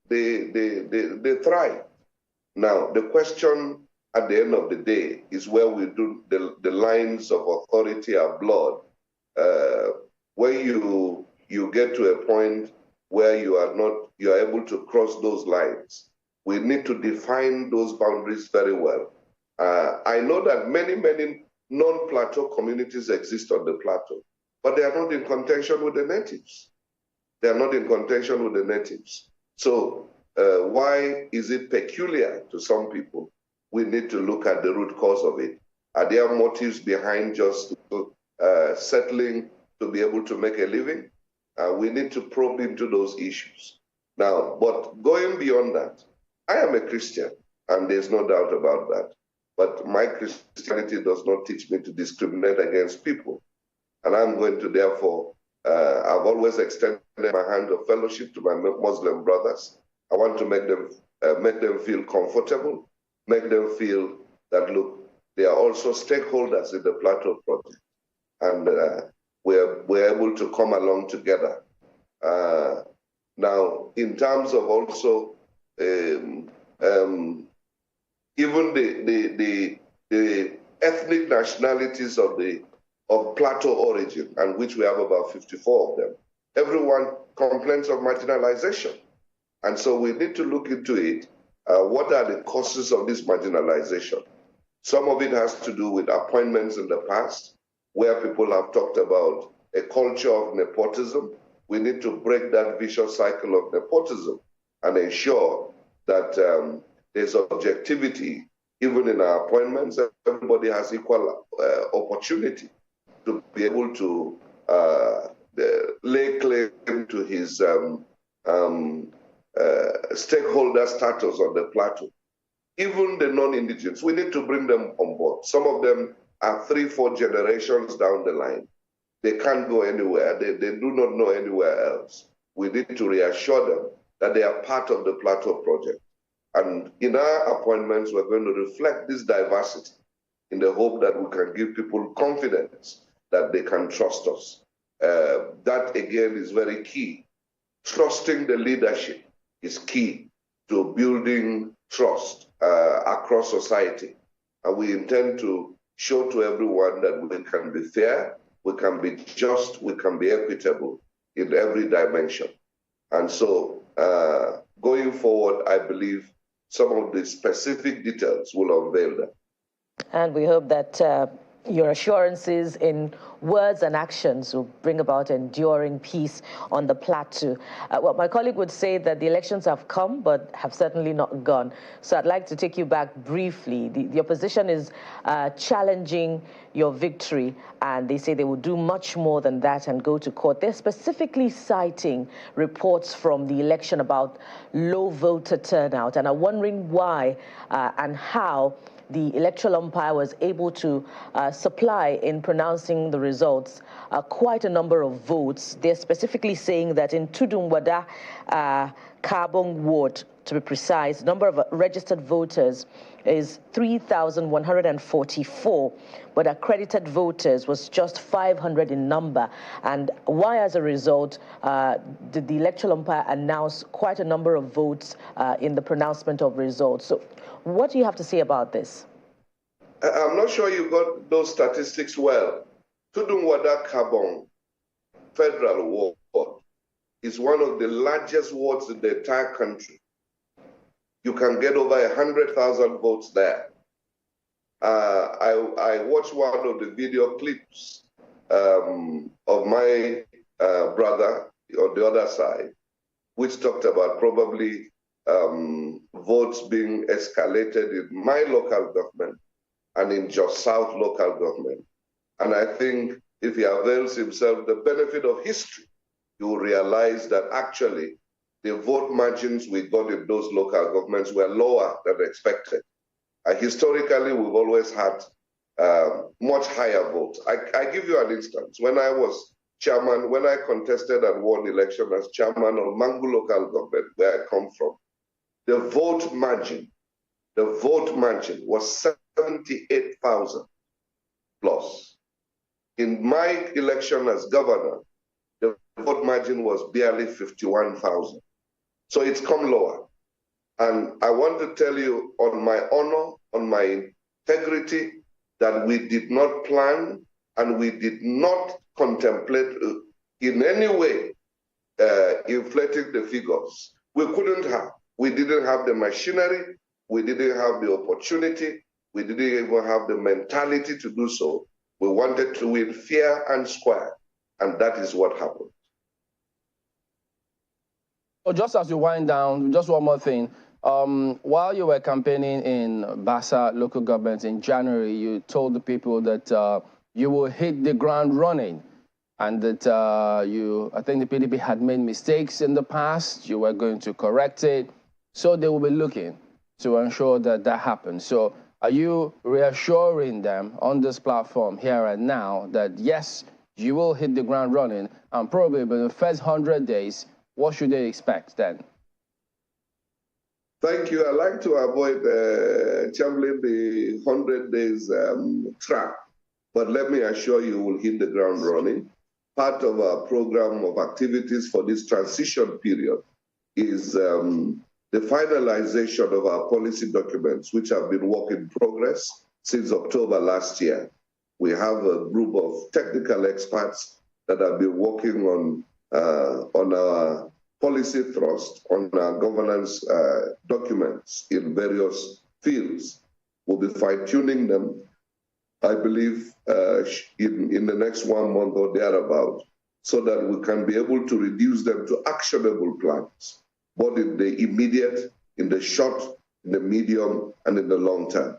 they thrive. Now, the question at the end of the day is where we do the lines of authority are blurred. When you get to a point where you are able to cross those lines, we need to define those boundaries very well. I know that many non-plateau communities exist on the plateau, but they are not in contention with the natives. They are not in contention with the natives. So why is it peculiar to some people? We need to look at the root cause of it. Are there motives behind just settling to be able to make a living? We need to probe into those issues. Now, but going beyond that, I am a Christian, and there's no doubt about that. But my Christianity does not teach me to discriminate against people. And I'm going to, therefore, I've always extended my hand of fellowship to my Muslim brothers. I want to make them feel comfortable, make them feel that, look, they are also stakeholders in the Plateau project. And we're able to come along together. Now, in terms of also even the ethnic nationalities of Plateau origin, and which we have about 54 of them, everyone complains of marginalization. And so we need to look into it. What are the causes of this marginalization? Some of it has to do with appointments in the past, where people have talked about a culture of nepotism. We need to break that vicious cycle of nepotism and ensure that there's objectivity even in our appointments. Everybody has equal opportunity to be able to lay claim to his stakeholder status on the plateau. Even the non-indigenous, we need to bring them on board. Some of them are 3-4 generations down the line. They can't go anywhere. They do not know anywhere else. We need to reassure them that they are part of the Plateau project. And in our appointments, we're going to reflect this diversity in the hope that we can give people confidence that they can trust us. That, again, is very key. Trusting the leadership is key to building trust across society. And we intend to show to everyone that we can be fair, we can be just, we can be equitable in every dimension. And so going forward, I believe some of the specific details will unveil them. And we hope that your assurances in words and actions will bring about enduring peace on the plateau. Well, my colleague would say that the elections have come, but have certainly not gone. So I'd like to take you back briefly. The opposition is challenging your victory, and they say they will do much more than that and go to court. They're specifically citing reports from the election about low voter turnout, and are wondering why and how the electoral umpire was able to supply in pronouncing the results quite a number of votes. They're specifically saying that in Tudunwada Kabong ward, to be precise, the number of registered voters is 3,144, but accredited voters was just 500 in number. And why, as a result, did the electoral umpire announce quite a number of votes in the pronouncement of results? So what do you have to say about this? I'm not sure you got those statistics well. Tudunwada Kabong Federal Ward is one of the largest wards in the entire country. You can get over 100,000 votes there. I watched one of the video clips of my brother on the other side, which talked about probably votes being escalated in my local government and in Jos South local government. And I think if he avails himself the benefit of history, he will realize that actually the vote margins we got in those local governments were lower than expected. Historically, we've always had much higher votes. I give you an instance. When I was chairman, when I contested and won election as chairman of Mangu local government, where I come from, the vote margin was 78,000 plus. In my election as governor, the vote margin was barely 51,000. So it's come lower. And I want to tell you on my honor, on my integrity, that we did not plan and we did not contemplate in any way inflating the figures. We couldn't have. We didn't have the machinery. We didn't have the opportunity. We didn't even have the mentality to do so. We wanted to win fair and square, and that is what happened. So just as you wind down, just one more thing. While you were campaigning in Bassa local government in January, you told the people that you will hit the ground running, and that I think the PDP had made mistakes in the past. You were going to correct it. So they will be looking to ensure that that happens. So are you reassuring them on this platform here and now that, yes, you will hit the ground running, and probably in the first 100 days, what should they expect then? Thank you. I like to avoid chambling the 100 days trap, but let me assure you we'll hit the ground running. part of our program of activities for this transition period is the finalization of our policy documents, which have been work in progress since October last year. We have a group of technical experts that have been working on our policy thrust, on our governance documents in various fields. We'll be fine-tuning them, I believe, in the next 1 month or thereabout, so that we can be able to reduce them to actionable plans, both in the immediate, in the short, in the medium, and in the long term.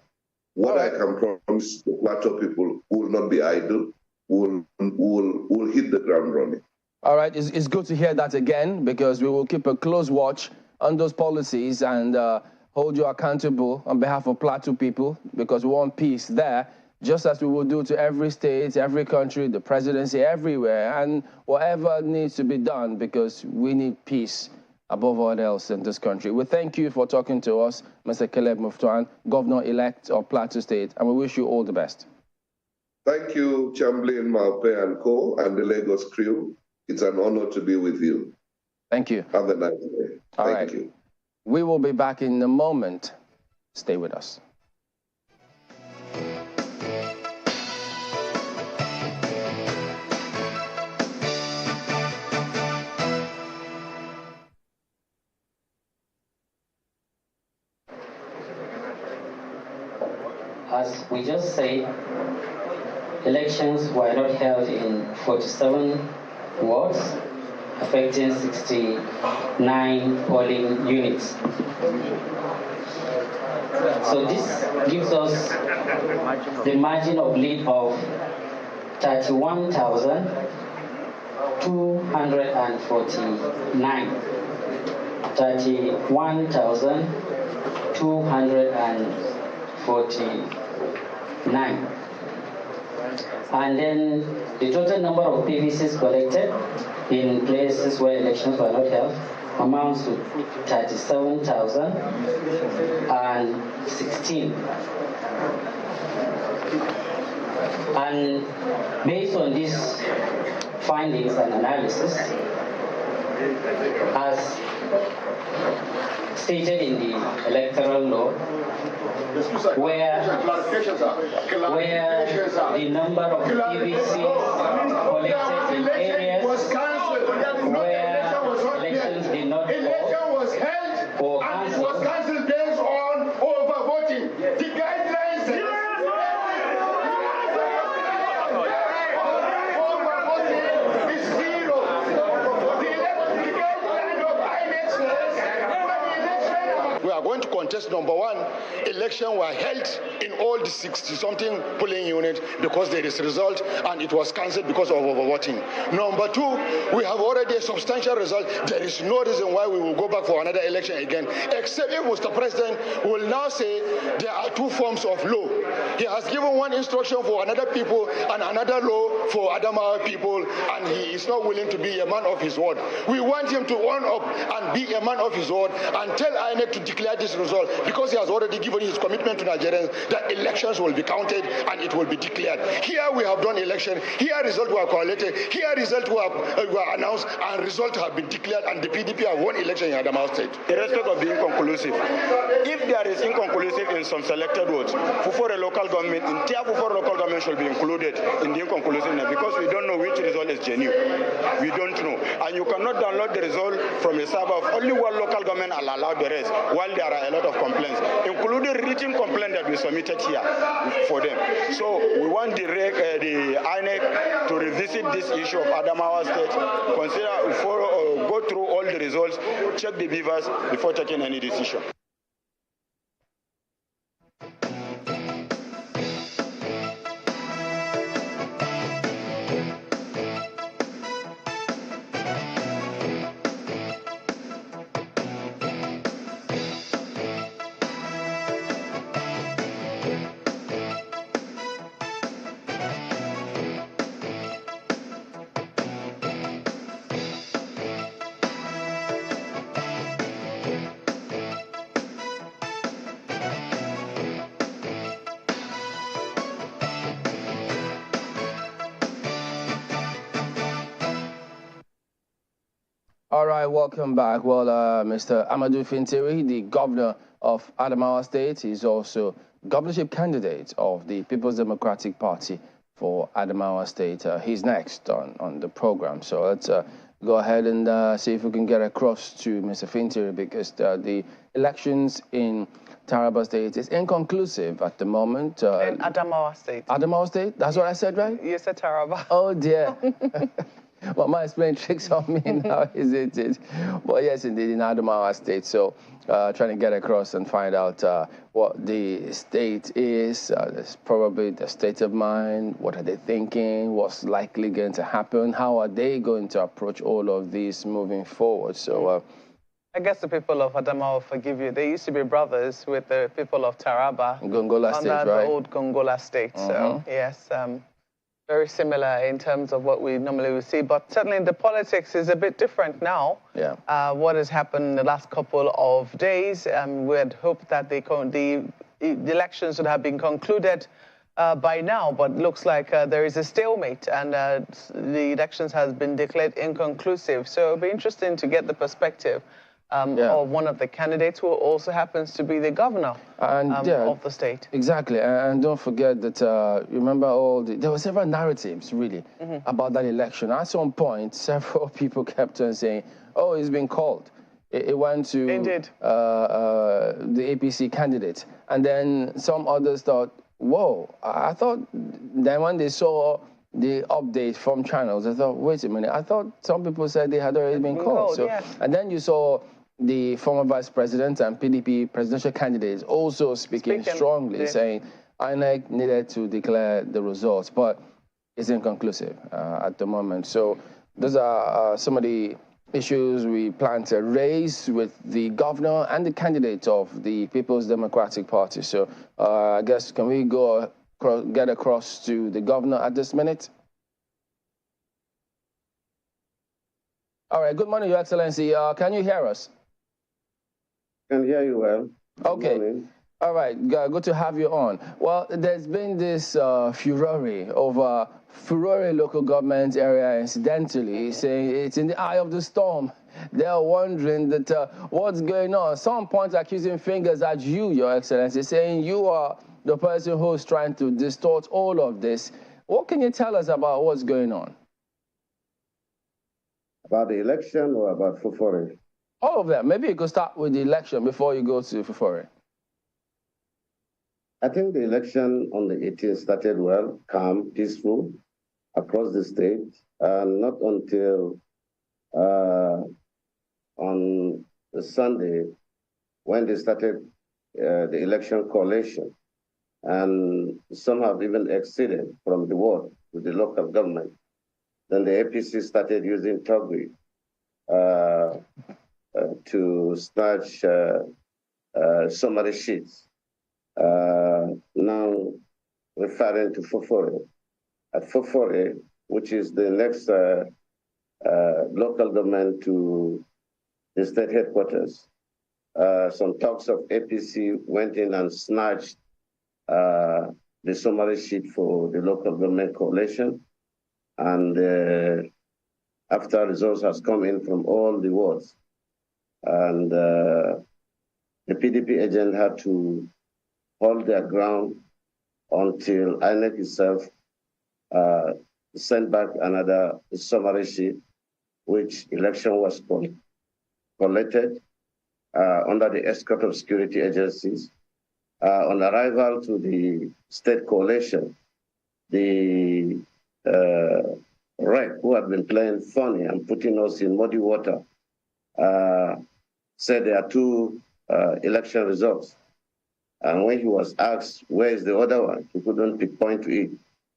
What I can promise the Plateau people who will not be idle, will hit the ground running. All right, it's good to hear that again, because we will keep a close watch on those policies and hold you accountable on behalf of Plateau people, because we want peace there, just as we will do to every state, every country, the presidency, everywhere, and whatever needs to be done, because we need peace above all else in this country. We thank you for talking to us, Mr. Caleb Muftuan, Governor-elect of Plateau State, and we wish you all the best. Thank you, Chamberlain, Maupe and Co. and the Lagos crew. It's an honor to be with you. Thank you. Have a nice day. Thank you. We will be back in a moment. Stay with us. As we just said, elections were not held in 47 wards, affecting 69 polling units. So this gives us the margin of lead of 31,249. 31,249. And then the total number of PVCs collected in places where elections were not held amounts to 37,016. And based on these findings and analysis, as stated in the electoral law, where the number of PVCs collected in areas where elections did not hold or cancelled based on overvoting. The guidelines overvoting is zero. The guideline of INEC says we are going to contest number one, election were held in all the 60-something polling units because there is result and it was cancelled because of overvoting. Number two, we have already a substantial result. There is no reason why we will go back for another election again, except if Mr. President will now say there are two forms of law. He has given one instruction for another people and another law for Adamawa people, and he is not willing to be a man of his word. We want him to own up and be a man of his word and tell INEC to declare this result, because he has already given his commitment to Nigerians that elections will be counted and it will be declared. Here we have done election, here results were collated, here results were announced, and results have been declared, and the PDP have won election in Adamawa State. Irrespective of being inconclusive, if there is inconclusive in some selected votes, Fufore local government, entire Fufore local government should be included in the inconclusiveness, because we don't know which result is genuine. We don't know. And you cannot download the result from a server of only one local government and allow the rest, while there are a lot of complaints, including written complaint that we submitted here for them. So we want the INEC to revisit this issue of Adamawa State, consider go through all the results, check the beavers before taking any decision. All right, welcome back. Well, Mr. Amadou Fintiri, the governor of Adamawa State, is also governorship candidate of the People's Democratic Party for Adamawa State. He's next on the program. So let's go ahead and see if we can get across to Mr. Fintiri, because the elections in Taraba State is inconclusive at the moment. In Adamawa State. Adamawa State? That's what I said, right? You said Taraba. Oh, dear. Well, my playing tricks on me now, isn't it? But yes, indeed, in Adamawa State. So trying to get across and find out what the state is. There's probably the state of mind. What are they thinking? What's likely going to happen? How are they going to approach all of this moving forward? So I guess the people of Adamawa will forgive you. They used to be brothers with the people of Taraba. Gongola State, right? The old Gongola State. So, yes, very similar in terms of what we normally would see. But certainly the politics is a bit different now. Yeah. What has happened in the last couple of days, we had hoped that the elections would have been concluded by now, but looks like there is a stalemate, and the elections has been declared inconclusive. So it'll be interesting to get the perspective of one of the candidates, who also happens to be the governor of the state. Exactly, and don't forget that, remember there were several narratives, really, about that election. At some point, several people kept on saying, oh, it's been called. It went to the APC candidate. And then some others thought, whoa, I thought, then when they saw the update from channels, I thought, wait a minute, I thought some people said they had already been called. So, yes. And then you saw the former vice president and PDP presidential candidates also speaking strongly, saying INEC needed to declare the results, but it's inconclusive at the moment. So those are some of the issues we plan to raise with the governor and the candidate of the People's Democratic Party. So I guess, can we get across to the governor at this minute? All right, good morning, Your Excellency. Can you hear us? I can hear you well. Okay. All right, good to have you on. Well, there's been this furore over Furore local government area, incidentally, saying it's in the eye of the storm. They're wondering that what's going on. Some point accusing fingers at you, Your Excellency, saying you are the person who's trying to distort all of this. What can you tell us about what's going on? About the election or about Fufore? All of them. Maybe you could start with the election before you go to Fufore. I think the election on the 18th started well, calm, peaceful across the state. Not until on Sunday, when they started the election collation, and some have even exceeded from the ward to the local government. Then the APC started using Togri to snatch summary sheets. Now referring to Fufore. At Fufore, which is the next local government to the state headquarters, some talks of APC went in and snatched the summary sheet for the local government coalition. And after results has come in from all the wards, and the PDP agent had to hold their ground until INEC itself sent back another summary sheet, which election was collected under the escort of security agencies. On arrival to the state coalition, the REC, who had been playing funny and putting us in muddy water, said there are two election results. And when he was asked, where is the other one, he couldn't pinpoint to it.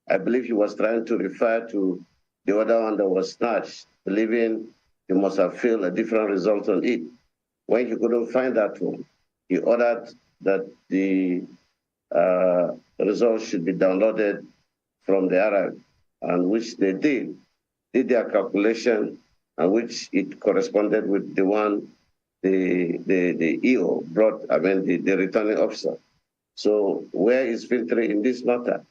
I believe he was trying to refer to the other one that was snatched, believing he must have filled a different result on it. When he couldn't find that one, he ordered that the results should be downloaded from the Arab, and which they did their calculation, and which it corresponded with the one the EO brought, the returning officer. So where is Filtry in this matter?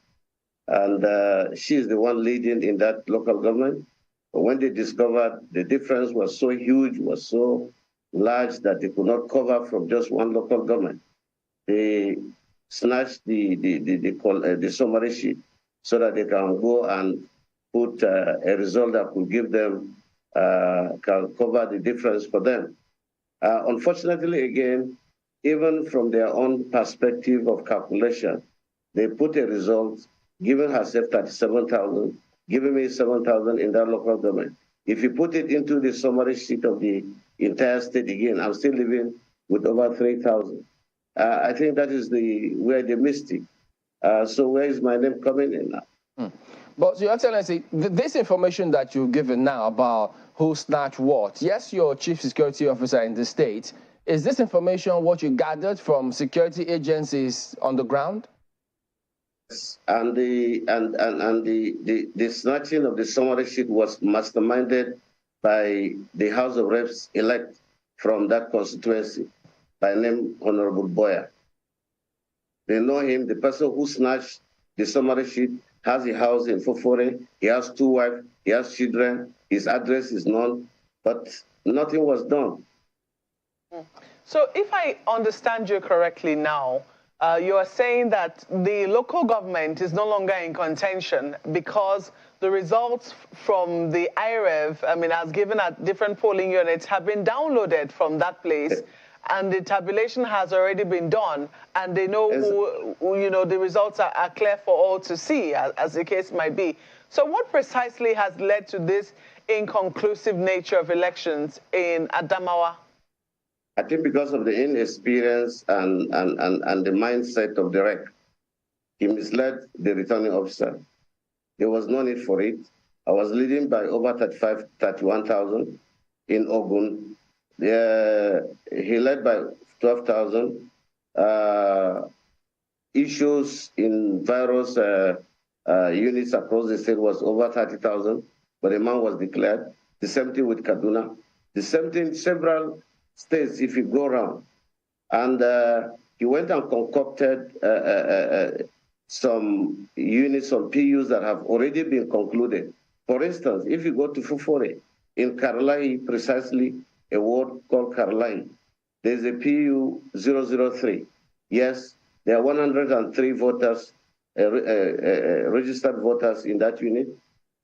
And she is the one leading in that local government. But when they discovered the difference was so huge, was so large that they could not cover from just one local government, they snatched the summary sheet so that they can go and put a result that could give them, can cover the difference for them. Unfortunately, again, even from their own perspective of calculation, they put a result, giving herself 37,000, giving me 7,000 in that local government. If you put it into the summary sheet of the entire state again, I'm still living with over 3,000. I think that is where they missed it. So where is my name coming in now? But Your Excellency, this information that you've given now about who snatched what, yes, you're chief security officer in the state. Is this information what you gathered from security agencies on the ground? And the snatching of the summary sheet was masterminded by the House of Reps elect from that constituency by name Honorable Boyer. They know him. The person who snatched the summary sheet has a house in Fofore. He has 2 wives. He has children. His address is known, but nothing was done. So if I understand you correctly now, you are saying that the local government is no longer in contention because the results from the IREV, as given at different polling units, have been downloaded from that place, and the tabulation has already been done, and they know who the results are clear for all to see, as the case might be. So what precisely has led to this inconclusive nature of elections in Adamawa? I think because of the inexperience and the mindset of the REC, he misled the returning officer. There was no need for it. I was leading by over 31,000 in Ogun. He led by 12,000. Issues in various units across the state was over 30,000, but a man was declared. The same thing with Kaduna. The same thing, several states, if you go around. And he went and concocted some units, some PUs that have already been concluded. For instance, if you go to Fufore, in Karalai, precisely a ward called Karalai, there's a PU 003. Yes, there are 103 voters, registered voters in that unit.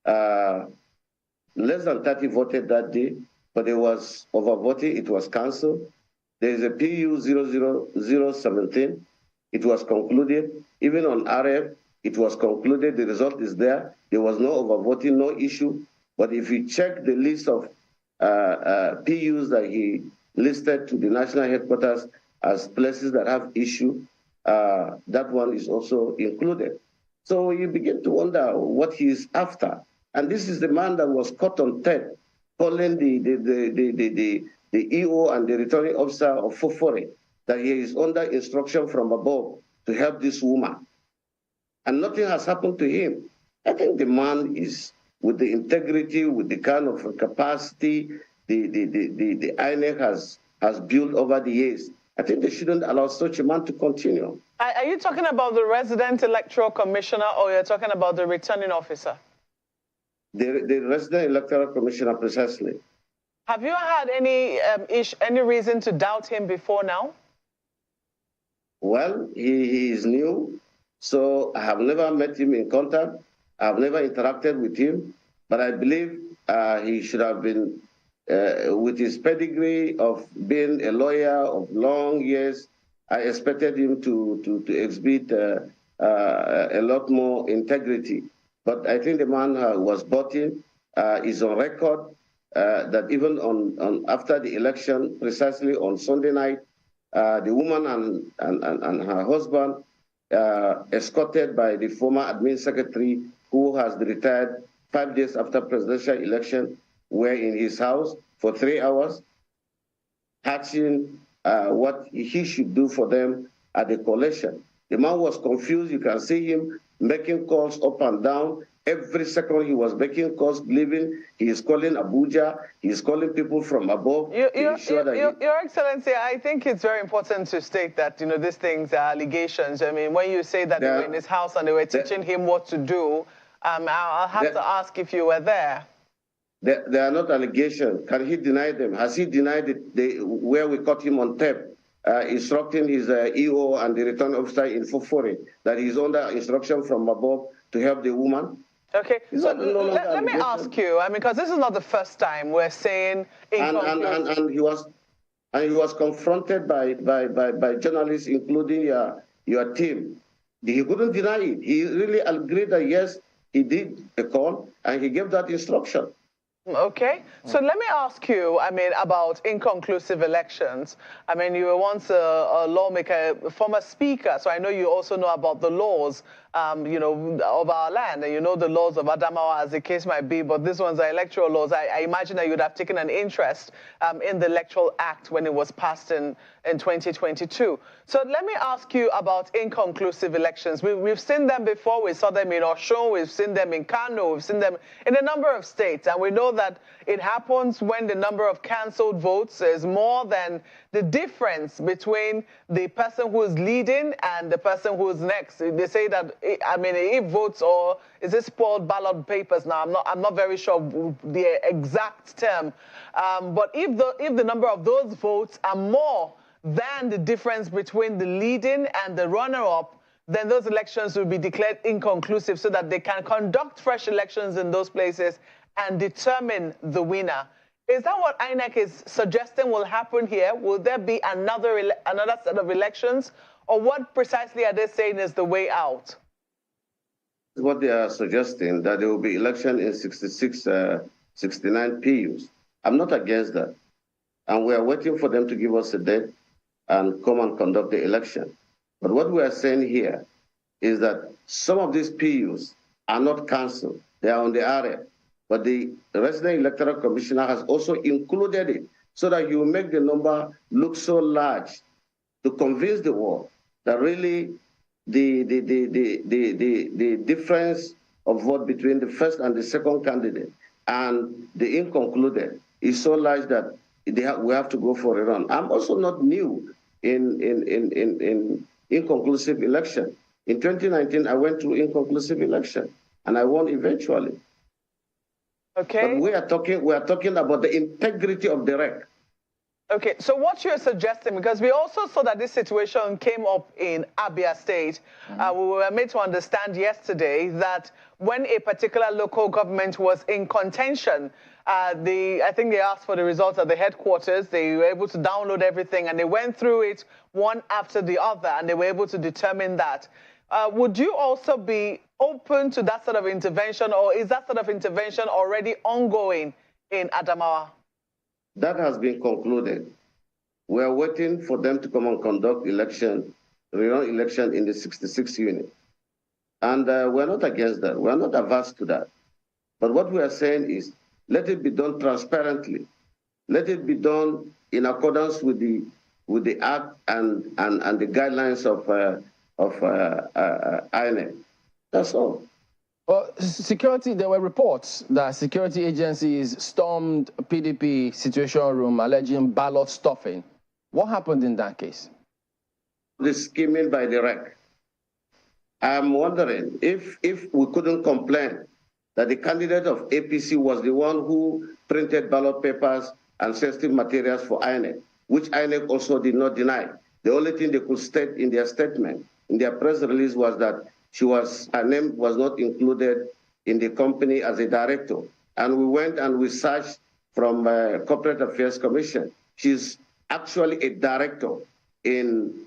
Less than 30 voted that day, but there was overvoting. It was cancelled. There is a PU 00017. It was concluded. Even on RF, it was concluded. The result is there. There was no overvoting, no issue. But if you check the list of PUs that he listed to the national headquarters as places that have issue, that one is also included. So you begin to wonder what he is after. And this is the man that was caught on tape calling the EO and the returning officer of Fofore that he is under instruction from above to help this woman. And nothing has happened to him. I think the man is, with the integrity, with the kind of capacity the INEC has built over the years, I think they shouldn't allow such a man to continue. Are you talking about the resident electoral commissioner, or you're talking about the returning officer? The resident electoral commissioner, precisely. Have you had any reason to doubt him before now? Well, he is new, so I have never met him in contact. I have never interacted with him, but I believe he should have been, with his pedigree of being a lawyer of long years, I expected him to exhibit a lot more integrity. But I think the man was bought in, is on record, that even after the election, precisely on Sunday night, the woman and her husband, escorted by the former admin secretary who has retired 5 days after presidential election, were in his house for 3 hours, hatching what he should do for them at the collation. The man was confused. You can see him making calls up and down. Every second he was making calls, leaving. He is calling Abuja. He is calling people from above. Your Excellency, I think it's very important to state that, these things are allegations. I mean, when you say that they were in his house and they were teaching him what to do, I'll have to ask if you were there. They are not allegations. Can he deny them? Has he denied it where we caught him on tape, instructing his EO and the return officer in Fufore that he's under instruction from above to help the woman? Okay, so let me ask you, I mean, because this is not the first time we're saying and he was confronted by journalists, including your team. He couldn't deny it. He really agreed that yes, he did a call and he gave that instruction. Okay, so let me ask you, I mean, about inconclusive elections. I mean, you were once a lawmaker, a former speaker, so I know you also know about the laws, you know, of our land, and you know the laws of Adamawa, as the case might be, but these ones are electoral laws. I imagine that you'd have taken an interest in the Electoral Act when it was passed in 2022. So let me ask you about inconclusive elections. We've seen them before. We saw them in Osun, we've seen them in Kano, we've seen them in a number of states, and we know that it happens when the number of cancelled votes is more than the difference between the person who is leading and the person who is next. They say that, I mean, if votes or is it spoiled ballot papers now? I'm not very sure the exact term. But if the number of those votes are more than the difference between the leading and the runner-up, then those elections will be declared inconclusive so that they can conduct fresh elections in those places and determine the winner. Is that what INEC is suggesting will happen here? Will there be another set of elections? Or what precisely are they saying is the way out? What they are suggesting, that there will be election in 66, 69 PUs. I'm not against that. And we are waiting for them to give us a date and come and conduct the election. But what we are saying here is that some of these PUs are not cancelled. They are on the area. But the resident electoral commissioner has also included it so that you make the number look so large to convince the world that really the difference of vote between the first and the second candidate and the inconcluded is so large that we have to go for a run. I'm also not new in inconclusive election. In 2019, I went through inconclusive election and I won eventually. Okay. But we are talking about the integrity of the rec. Okay, so what you're suggesting, because we also saw that this situation came up in Abia State, we were made to understand yesterday that when a particular local government was in contention, I think they asked for the results at the headquarters. They were able to download everything, and they went through it one after the other, and they were able to determine that. Would you also be open to that sort of intervention, or is that sort of intervention already ongoing in Adamawa? That has been concluded. We are waiting for them to come and conduct rerun election in the 66 unit. And we're not against that. We're not averse to that. But what we are saying is, let it be done transparently. Let it be done in accordance with the Act and the guidelines of INEC. That's all. Well, security, there were reports that security agencies stormed PDP situation room alleging ballot stuffing. What happened in that case? The scheming by the REC. I'm wondering if we couldn't complain that the candidate of APC was the one who printed ballot papers and sensitive materials for INEC, which INEC also did not deny. The only thing they could state in their statement, in their press release, was that her name was not included in the company as a director. And we went and we searched from Corporate Affairs Commission. She's actually a director in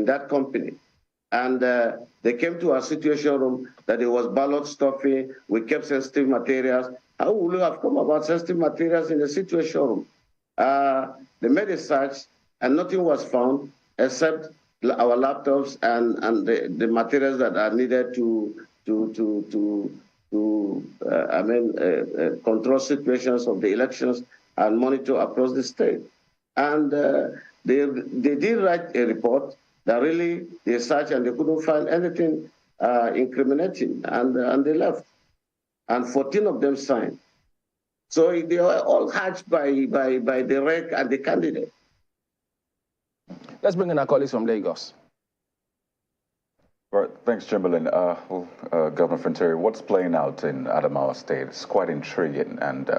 that company. And they came to our situation room that there was ballot stuffing, we kept sensitive materials. How would we have come about sensitive materials in the situation room? They made a search and nothing was found except our laptops and the materials that are needed to control situations of the elections and monitor across the state. And they did write a report that really they searched and they couldn't find anything incriminating, and they left. And 14 of them signed. So they were all hatched by the REC and the candidate. Let's bring in our colleagues from Lagos. Right, thanks, Chamberlain. Governor Frontier, what's playing out in Adamawa State is quite intriguing. And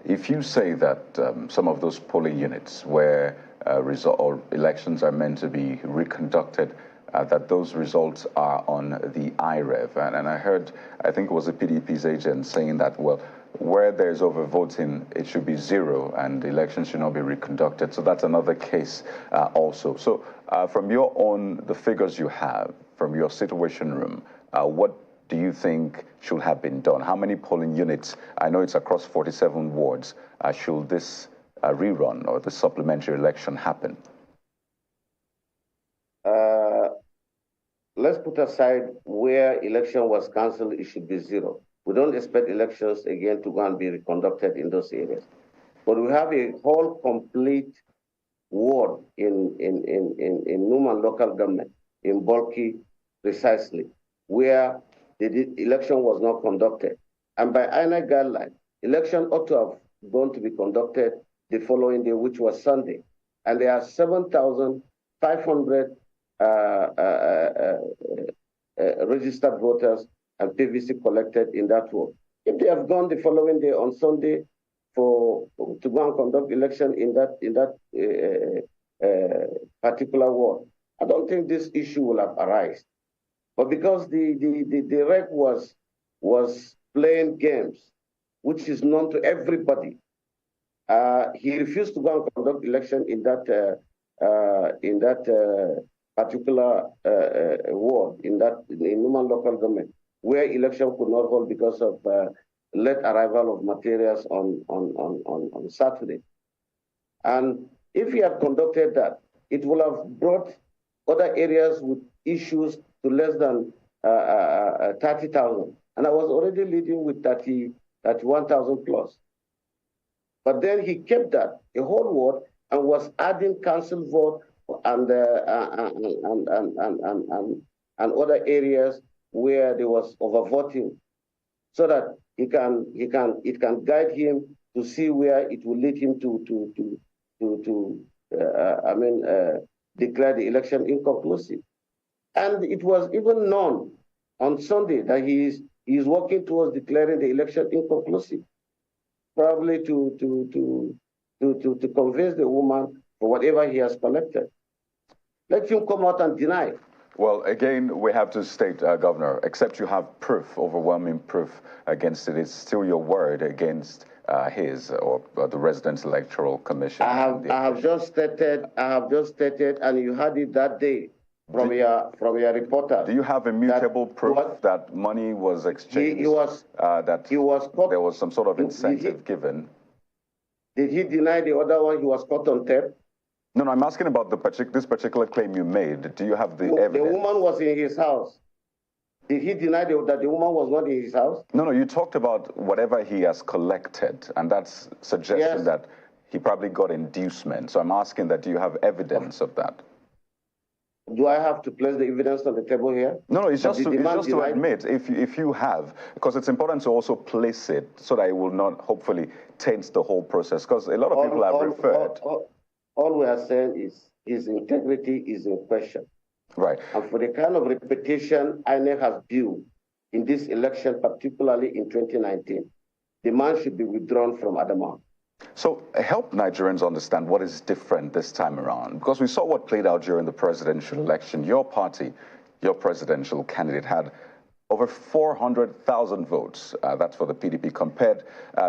if you say that some of those polling units where elections are meant to be reconducted, that those results are on the IREV. And I heard, I think it was the PDP's agent saying that, well, where there's overvoting, it should be zero and the election should not be reconducted. So that's another case also. So from the figures you have, from your situation room, what do you think should have been done? How many polling units, I know it's across 47 wards, should this rerun or the supplementary election happen? Let's put aside where election was cancelled, it should be zero. We don't expect elections again to go and be reconducted in those areas. But we have a whole complete ward in Numan local government, in Bolki precisely, where the election was not conducted. And by INEC guideline, election ought to have gone to be conducted the following day, which was Sunday. And there are 7,500 registered voters and PVC collected in that ward. If they have gone the following day on Sunday to go and conduct election in that particular ward, I don't think this issue will have arisen. But because the rec was playing games, which is known to everybody, he refused to go and conduct election in that particular ward in Numan local government, where election could not hold because of late arrival of materials on Saturday. And if he had conducted that, it would have brought other areas with issues to less than 30,000. And I was already leading with 31,000 plus. But then he kept that, a whole ward, and was adding council vote and other areas where there was overvoting, so that it can guide him to see where it will lead him to declare the election inconclusive. And it was even known on Sunday that he is working towards declaring the election inconclusive, probably to convince the woman for whatever he has collected. Let him come out and deny. Well, again, we have to state, Governor, except you have proof, overwhelming proof against it, it's still your word against his or the Residents' Electoral Commission. I have just stated, and you had it that day from your reporter. Do you have immutable proof that money was exchanged? There was some sort of incentive given? Did he deny the other one? He was caught on tape. No, I'm asking about this particular claim you made. Do you have the evidence? The woman was in his house. Did he deny that the woman was not in his house? No, you talked about whatever he has collected, and that's suggesting that he probably got inducement. So I'm asking that, do you have evidence of that? Do I have to place the evidence on the table here? No, it's just to admit, if you have, because it's important to also place it so that it will not hopefully taint the whole process, because a lot of people have referred. All we are saying is his integrity is in question. Right. And for the kind of reputation INEC has built in this election, particularly in 2019, the man should be withdrawn from Adamawa. So help Nigerians understand what is different this time around, because we saw what played out during the presidential election. Your party, your presidential candidate, had over 400,000 votes. That's for the PDP, compared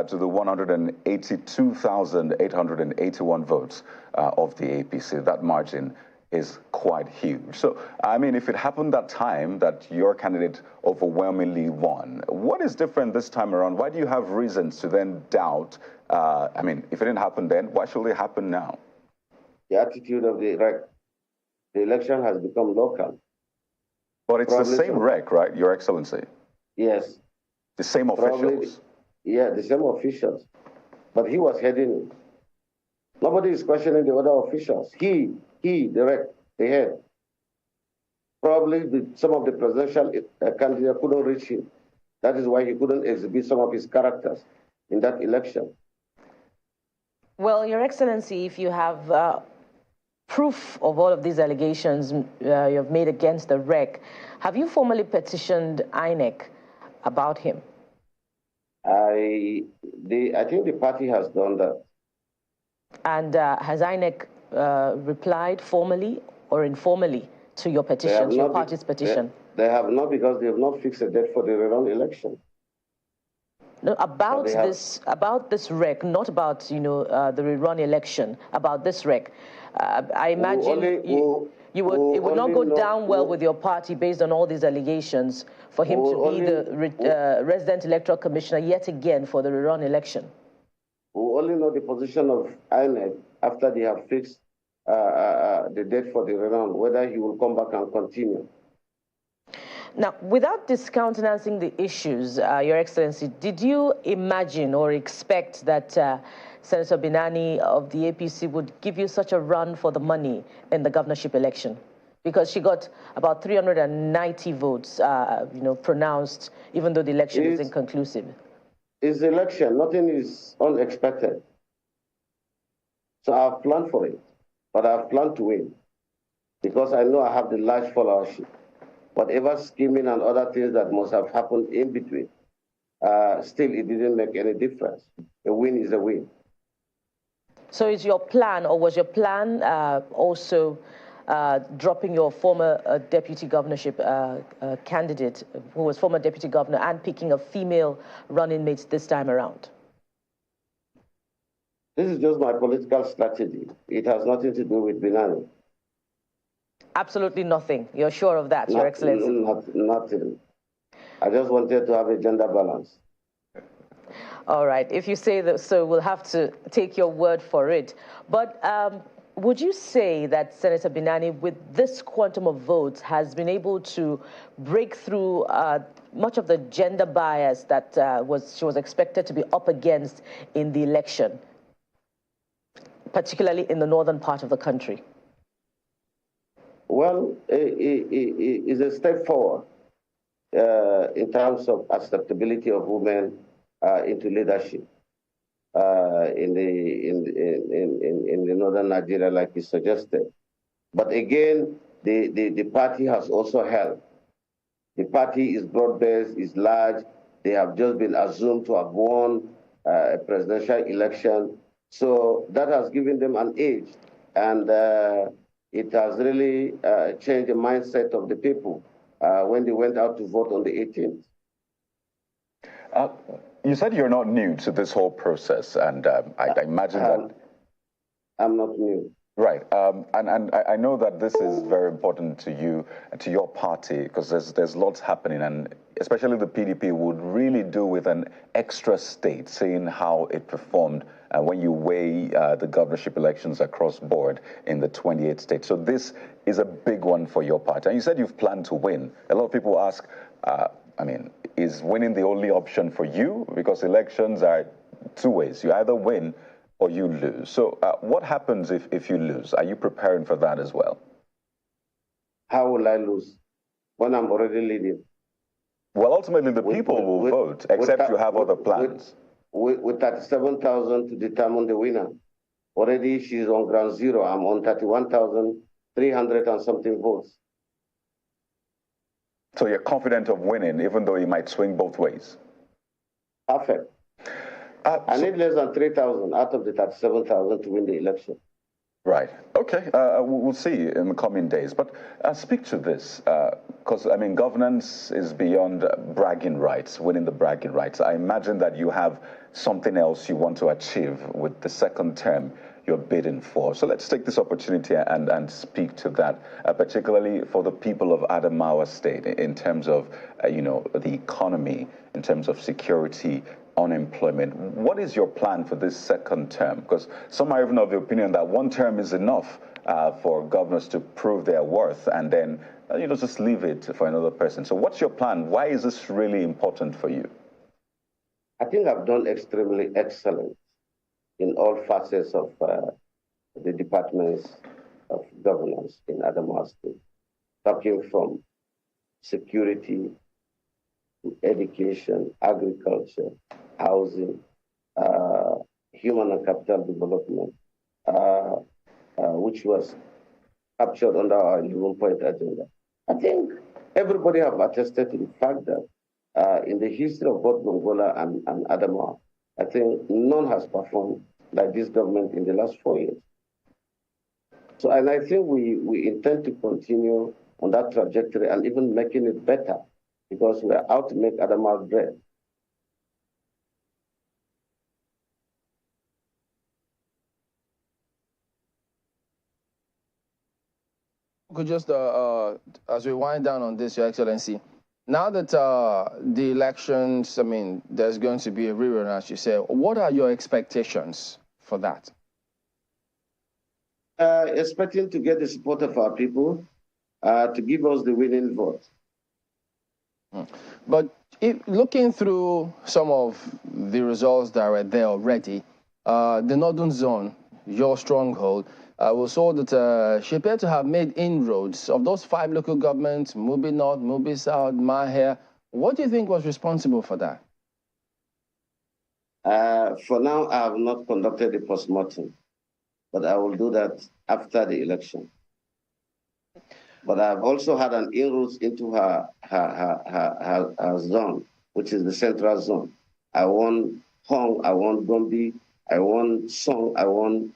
to the 182,881 votes of the APC. That margin is quite huge. So, I mean, if it happened that time that your candidate overwhelmingly won, what is different this time around? Why do you have reasons to then doubt? I mean, if it didn't happen then, why should it happen now? The attitude of the election has become local. But it's the same rec, right, Your Excellency? Yes. The same officials? Yeah, the same officials. But he was heading it. Nobody is questioning the other officials. He, the head. Probably some of the presidential candidates couldn't reach him. That is why he couldn't exhibit some of his characters in that election. Well, Your Excellency, if you have proof of all of these allegations you have made against the REC, have you formally petitioned INEC about him? I think the party has done that. And has INEC replied formally or informally to your petition, to your party's petition? They have not, because they have not fixed a date for the rerun election. No, about this REC, not about the rerun election. About this REC, I imagine it would not go down well with your party based on all these allegations for him to be the resident electoral commissioner yet again for the rerun election. We only know the position of INEC after they have fixed the date for the rerun, whether he will come back and continue. Now, without discountenancing the issues, Your Excellency, did you imagine or expect that Senator Binani of the APC would give you such a run for the money in the governorship election? Because she got about 390 votes, pronounced, even though the election is inconclusive. It's the election. Nothing is unexpected. So I've planned for it, but I've planned to win because I know I have the large followership. Whatever scheming and other things that must have happened in between, still it didn't make any difference. A win is a win. So is your plan, or was your plan also dropping your former deputy governorship candidate, who was former deputy governor, and picking a female running mate this time around? This is just my political strategy. It has nothing to do with Binani. Absolutely nothing. You're sure of that, Your Excellency? Nothing. I just wanted to have a gender balance. All right. If you say that, so we'll have to take your word for it. But would you say that Senator Binani, with this quantum of votes, has been able to break through much of the gender bias that she was expected to be up against in the election, particularly in the northern part of the country? Well, it's a step forward in terms of acceptability of women into leadership in the northern Nigeria, like you suggested. But again, the party has also helped. The party is broad-based, is large. They have just been assumed to have won a presidential election. So that has given them an edge. And it has really changed the mindset of the people when they went out to vote on the 18th. You said you're not new to this whole process, and I imagine that... I'm not new. Right, and I know that this is very important to you, to your party, because there's lots happening, and especially the PDP would really do with an extra state, seeing how it performed when you weigh the governorship elections across board in the 28 states. So this is a big one for your party. And you said you've planned to win. A lot of people ask, is winning the only option for you? Because elections are two ways. You either win or you lose. So what happens if you lose? Are you preparing for that as well? How will I lose when I'm already leading? Well, ultimately, the people will vote, except you have other plans. With 37,000 to determine the winner. Already she's on ground zero. I'm on 31,300 and something votes. So you're confident of winning, even though it might swing both ways? Perfect. I need less than 3,000 out of the 37,000 to win the election. Right. Okay. We'll see in the coming days. But speak to this, because, governance is beyond bragging rights, winning the bragging rights. I imagine that you have something else you want to achieve with the second term you're bidding for. So let's take this opportunity and speak to that, particularly for the people of Adamawa State in terms of, the economy, in terms of security, unemployment. What is your plan for this second term? Because some are even of the opinion that one term is enough for governors to prove their worth and then, just leave it for another person. So what's your plan? Why is this really important for you? I think I've done extremely excellent in all facets of the departments of governance in Adamawa State, talking from security, education, agriculture, housing, human and capital development, which was captured under our 11-point agenda. I think everybody have attested to the fact that in the history of both Gongola and Adamawa, I think none has performed like this government in the last 4 years. So, and I think we intend to continue on that trajectory and even making it better, because we are out to make Adamawa great. Could just, as we wind down on this, Your Excellency, now that the elections, I mean, there's going to be a rerun, as you say, what are your expectations for that? Expecting to get the support of our people to give us the winning vote. But looking through some of the results that are there already, the Northern Zone, your stronghold, we saw that she appeared to have made inroads. Of those 5 local governments, Mubi North, Mubi South, Maher, what do you think was responsible for that? For now, I have not conducted a postmortem, but I will do that after the election. But I've also had an inroads into her zone, which is the central zone. I won Hong, I won Gombe, I won Song, I won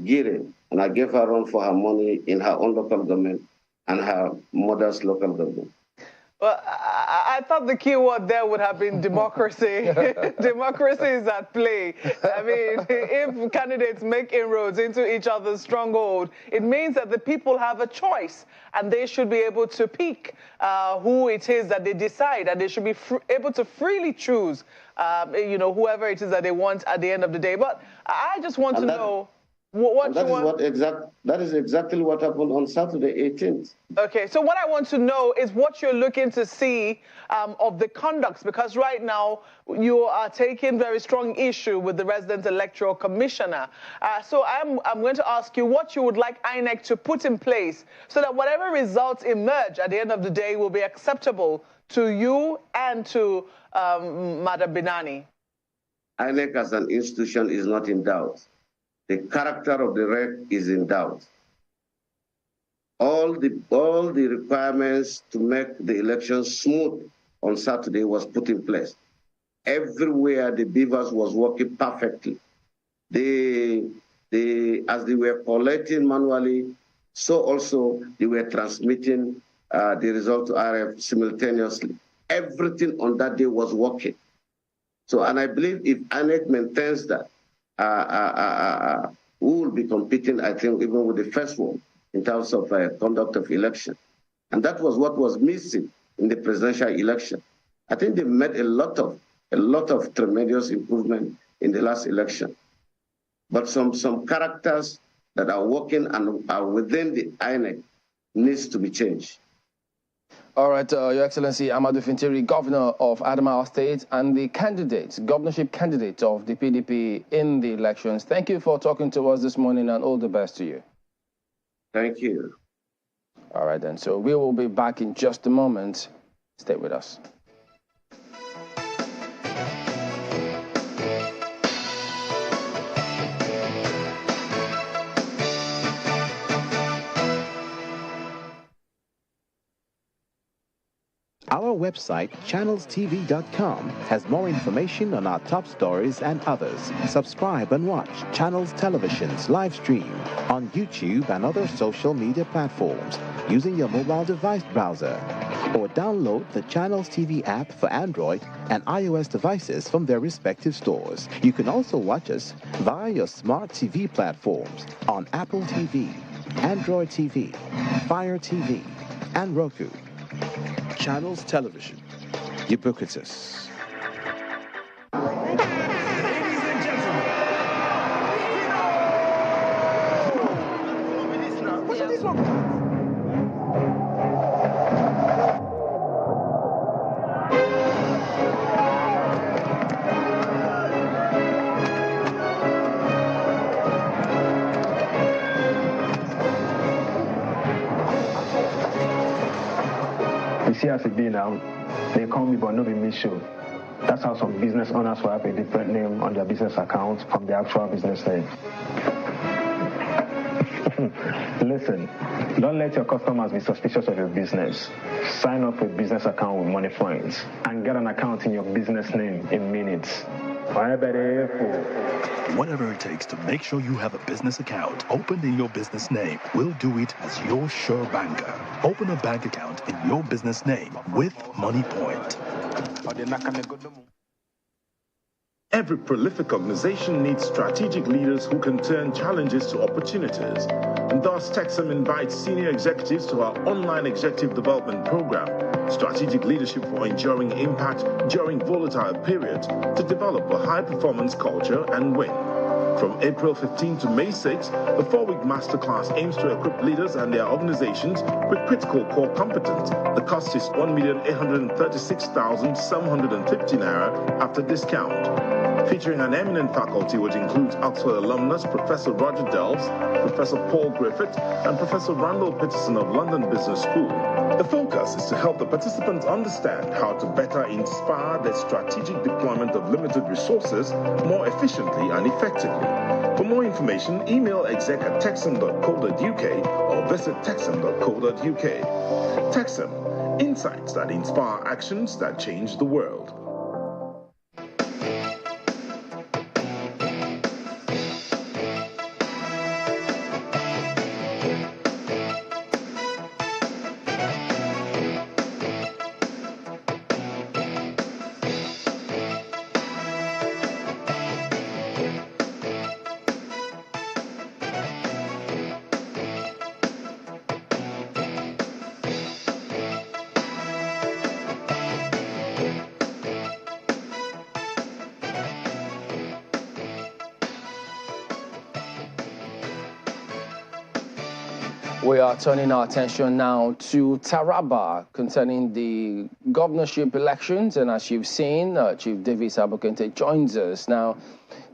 Gire, and I gave her a run for her money in her own local government and her mother's local government. Well, I thought the key word there would have been democracy. Democracy is at play. I mean, if candidates make inroads into each other's stronghold, it means that the people have a choice, and they should be able to pick who it is that they decide, and they should be able to freely choose, you know, whoever it is that they want at the end of the day. But I just want to know what you want. That is exactly what happened on Saturday, 18th. Okay, so what I want to know is what you're looking to see of the conducts, because right now you are taking very strong issue with the resident electoral commissioner. So I'm going to ask you what you would like INEC to put in place so that whatever results emerge at the end of the day will be acceptable to you and to Madam Binani. INEC as an institution is not in doubt. The character of the rec is in doubt. All the requirements to make the election smooth on Saturday was put in place. Everywhere the beavers was working perfectly. As they were collecting manually, so also they were transmitting the result to RF simultaneously. Everything on that day was working. So, and I believe if INEC maintains that, we will be competing, I think, even with the first one in terms of conduct of election. And that was what was missing in the presidential election. I think they made a lot of tremendous improvement in the last election. But some characters that are working and are within the INEC needs to be changed. All right, Your Excellency, Amadou Fintiri, Governor of Adamawa State and the governorship candidate of the PDP in the elections. Thank you for talking to us this morning, and all the best to you. Thank you. All right, then. So we will be back in just a moment. Stay with us. Our website, channelstv.com, has more information on our top stories and others. Subscribe and watch Channels Television's live stream on YouTube and other social media platforms using your mobile device browser. Or download the Channels TV app for Android and iOS devices from their respective stores. You can also watch us via your smart TV platforms on Apple TV, Android TV, Fire TV, and Roku. Channels Television, ubiquitous. Ladies and gentlemen, what's this one? You see, as it be now, they call me, but no be me show. That's how some business owners will have a different name on their business account from the actual business name. Listen, don't let your customers be suspicious of your business. Sign up a business account with Money Points and get an account in your business name in minutes. Whatever it takes to make sure you have a business account opened in your business name, we'll do it as your sure banker. Open a bank account in your business name with Money Point. Every prolific organization needs strategic leaders who can turn challenges to opportunities. And thus, Texam invites senior executives to our online executive development program, Strategic Leadership for Enduring Impact During Volatile Periods, to develop a high-performance culture and win. From April 15 to May 6, the 4-week masterclass aims to equip leaders and their organizations with critical core competence. The cost is 1,836,750 naira after discount. Featuring an eminent faculty which includes Oxford alumnus Professor Roger Delves, Professor Paul Griffith, and Professor Randall Peterson of London Business School. The focus is to help the participants understand how to better inspire the strategic deployment of limited resources more efficiently and effectively. For more information, email exec@texam.co.uk or visit texam.co.uk. Texam, insights that inspire actions that change the world. We are turning our attention now to Taraba concerning the governorship elections. And as you've seen, Chief Davis Abokente joins us. Now,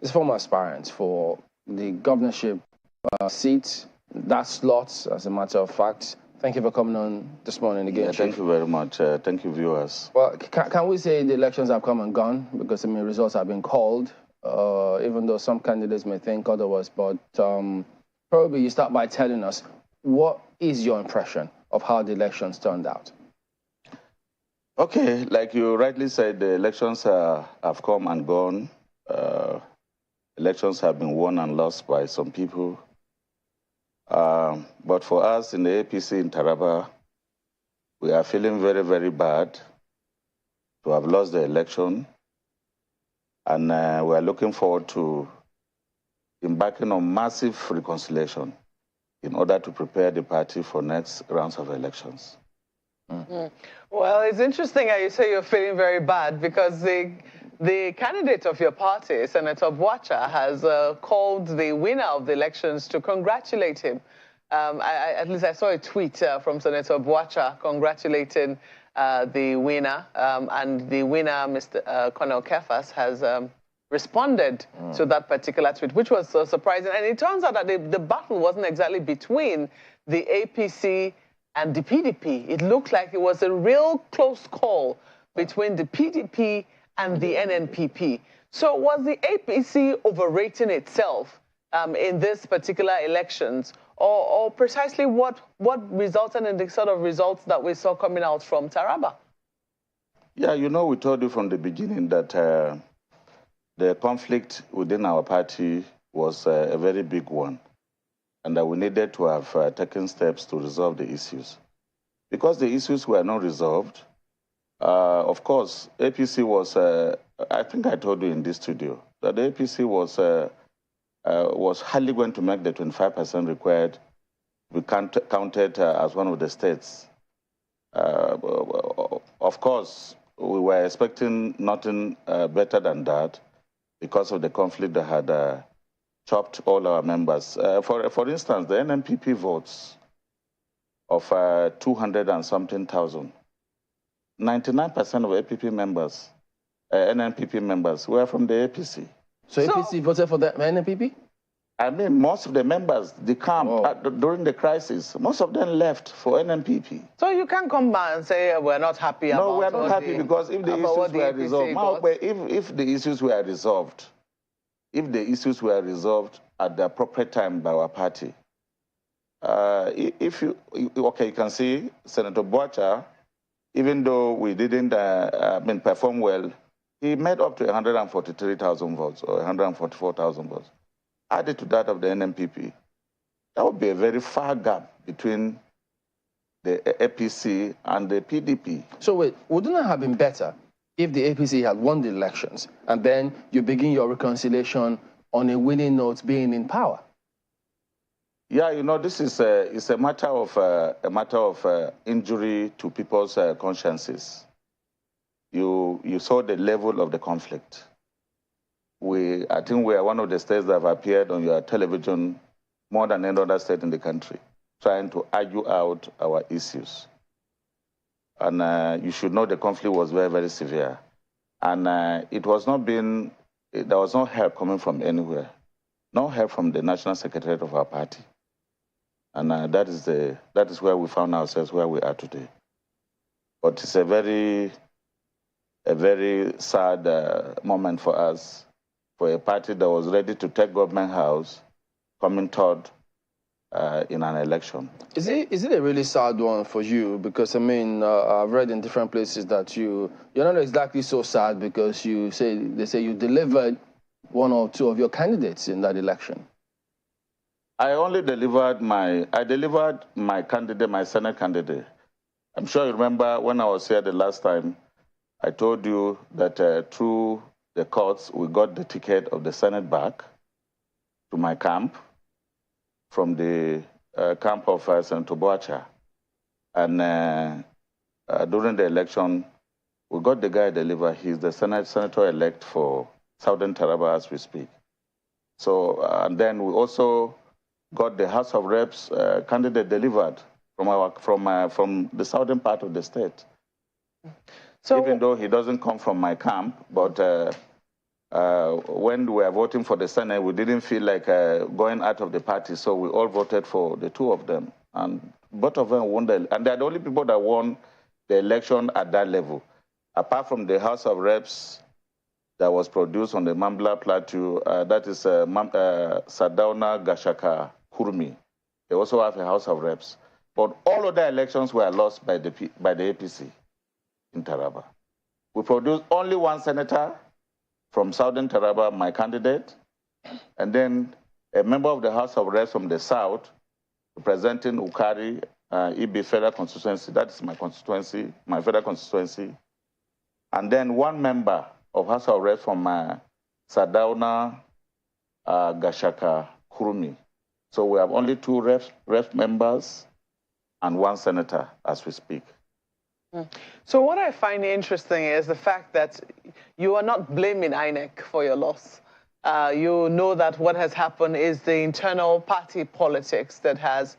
he's former aspirant for the governorship seat, that slot, as a matter of fact. Thank you for coming on this morning again, Chief. Thank you very much. Thank you, viewers. Well, can we say the elections have come and gone? Because, I mean, results have been called, even though some candidates may think otherwise. But probably you start by telling us, what is your impression of how the elections turned out? Okay, like you rightly said, the elections have come and gone. Elections have been won and lost by some people. But for us in the APC in Taraba, we are feeling very, very bad to have lost the election. And we are looking forward to embarking on massive reconciliation in order to prepare the party for next rounds of elections. Well, it's interesting how you say you're feeling very bad, because the candidate of your party, Senator Bwacha, has called the winner of the elections to congratulate him. At least I saw a tweet from Senator Bwacha congratulating the winner, and the winner, Mr. Colonel Kefas, has responded to that particular tweet, which was surprising. And it turns out that the battle wasn't exactly between the APC and the PDP. It looked like it was a real close call between the PDP and the NNPP. So was the APC overrating itself in this particular elections, or precisely what resulted in the sort of results that we saw coming out from Taraba? Yeah, you know, we told you from the beginning that the conflict within our party was a very big one, and that we needed to have taken steps to resolve the issues. Because the issues were not resolved, of course, APC was, I think I told you in this studio, that the APC was hardly going to make the 25% required. We counted as one of the states. Of course, we were expecting nothing better than that, because of the conflict that had chopped all our members. For instance, the NNPP votes of 200 and something thousand, 99% of APP members, NNPP members, were from the APC. So APC voted for the NNPP? I mean, most of the members, the camp, during the crisis, most of them left for NNPP. So you can't come back and say we're not happy about it. No, we're not happy because if the issues were resolved, if the issues were resolved, at the appropriate time by our party, you can see Senator Boacha, even though we didn't perform well, he made up to 143,000 votes or 144,000 votes. Added to that of the NNPP, that would be a very far gap between the APC and the PDP. So wait, wouldn't it have been better if the APC had won the elections and then you begin your reconciliation on a winning note being in power? Yeah, you know, this is it's a matter of injury to people's consciences. You saw the level of the conflict. I think we are one of the states that have appeared on your television more than any other state in the country, trying to argue out our issues. And you should know the conflict was very, very severe. And there was no help coming from anywhere, no help from the national secretariat of our party. And that is where we found ourselves, where we are today. But it's a very sad moment for us, for a party that was ready to take government house, coming third in an election. Is it a really sad one for you? Because I mean, I've read in different places that you're not exactly so sad because they say you delivered one or two of your candidates in that election. I delivered my candidate, my Senate candidate. I'm sure you remember when I was here the last time, I told you that through the courts, we got the ticket of the Senate back to my camp from the camp of Senator Boacha. And during the election, we got the guy delivered. He's the senator-elect for Southern Taraba as we speak. So, and then we also got the House of Reps candidate delivered from the southern part of the state. So, even though he doesn't come from my camp, but when we were voting for the Senate, we didn't feel like going out of the party, so we all voted for the two of them. And both of them won and they're the only people that won the election at that level. Apart from the House of Reps that was produced on the Mambla Plateau, that is Sadauna Gashaka Kurmi. They also have a House of Reps. But all other elections were lost by the APC in Taraba. We produced only one senator from Southern Taraba, my candidate, and then a member of the House of Reps from the South, representing Ukari, Ibi Federal Constituency. That is my constituency, my federal constituency. And then one member of House of Reps from Sadauna Gashaka Kurumi. So we have only two rep members and one senator as we speak. So what I find interesting is the fact that you are not blaming INEC for your loss. You know that what has happened is the internal party politics that has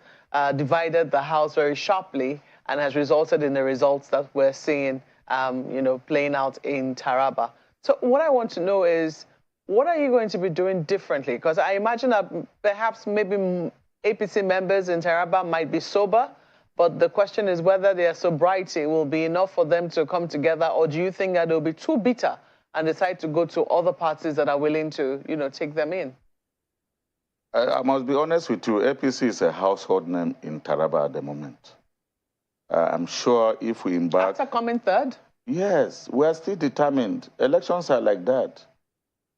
divided the House very sharply and has resulted in the results that we're seeing playing out in Taraba. So what I want to know is, what are you going to be doing differently? Because I imagine that perhaps maybe APC members in Taraba might be sober, but the question is whether their sobriety will be enough for them to come together, or do you think that they'll be too bitter and decide to go to other parties that are willing to, take them in? I must be honest with you, APC is a household name in Taraba at the moment. I'm sure if we embark... After coming third? Yes, we are still determined. Elections are like that.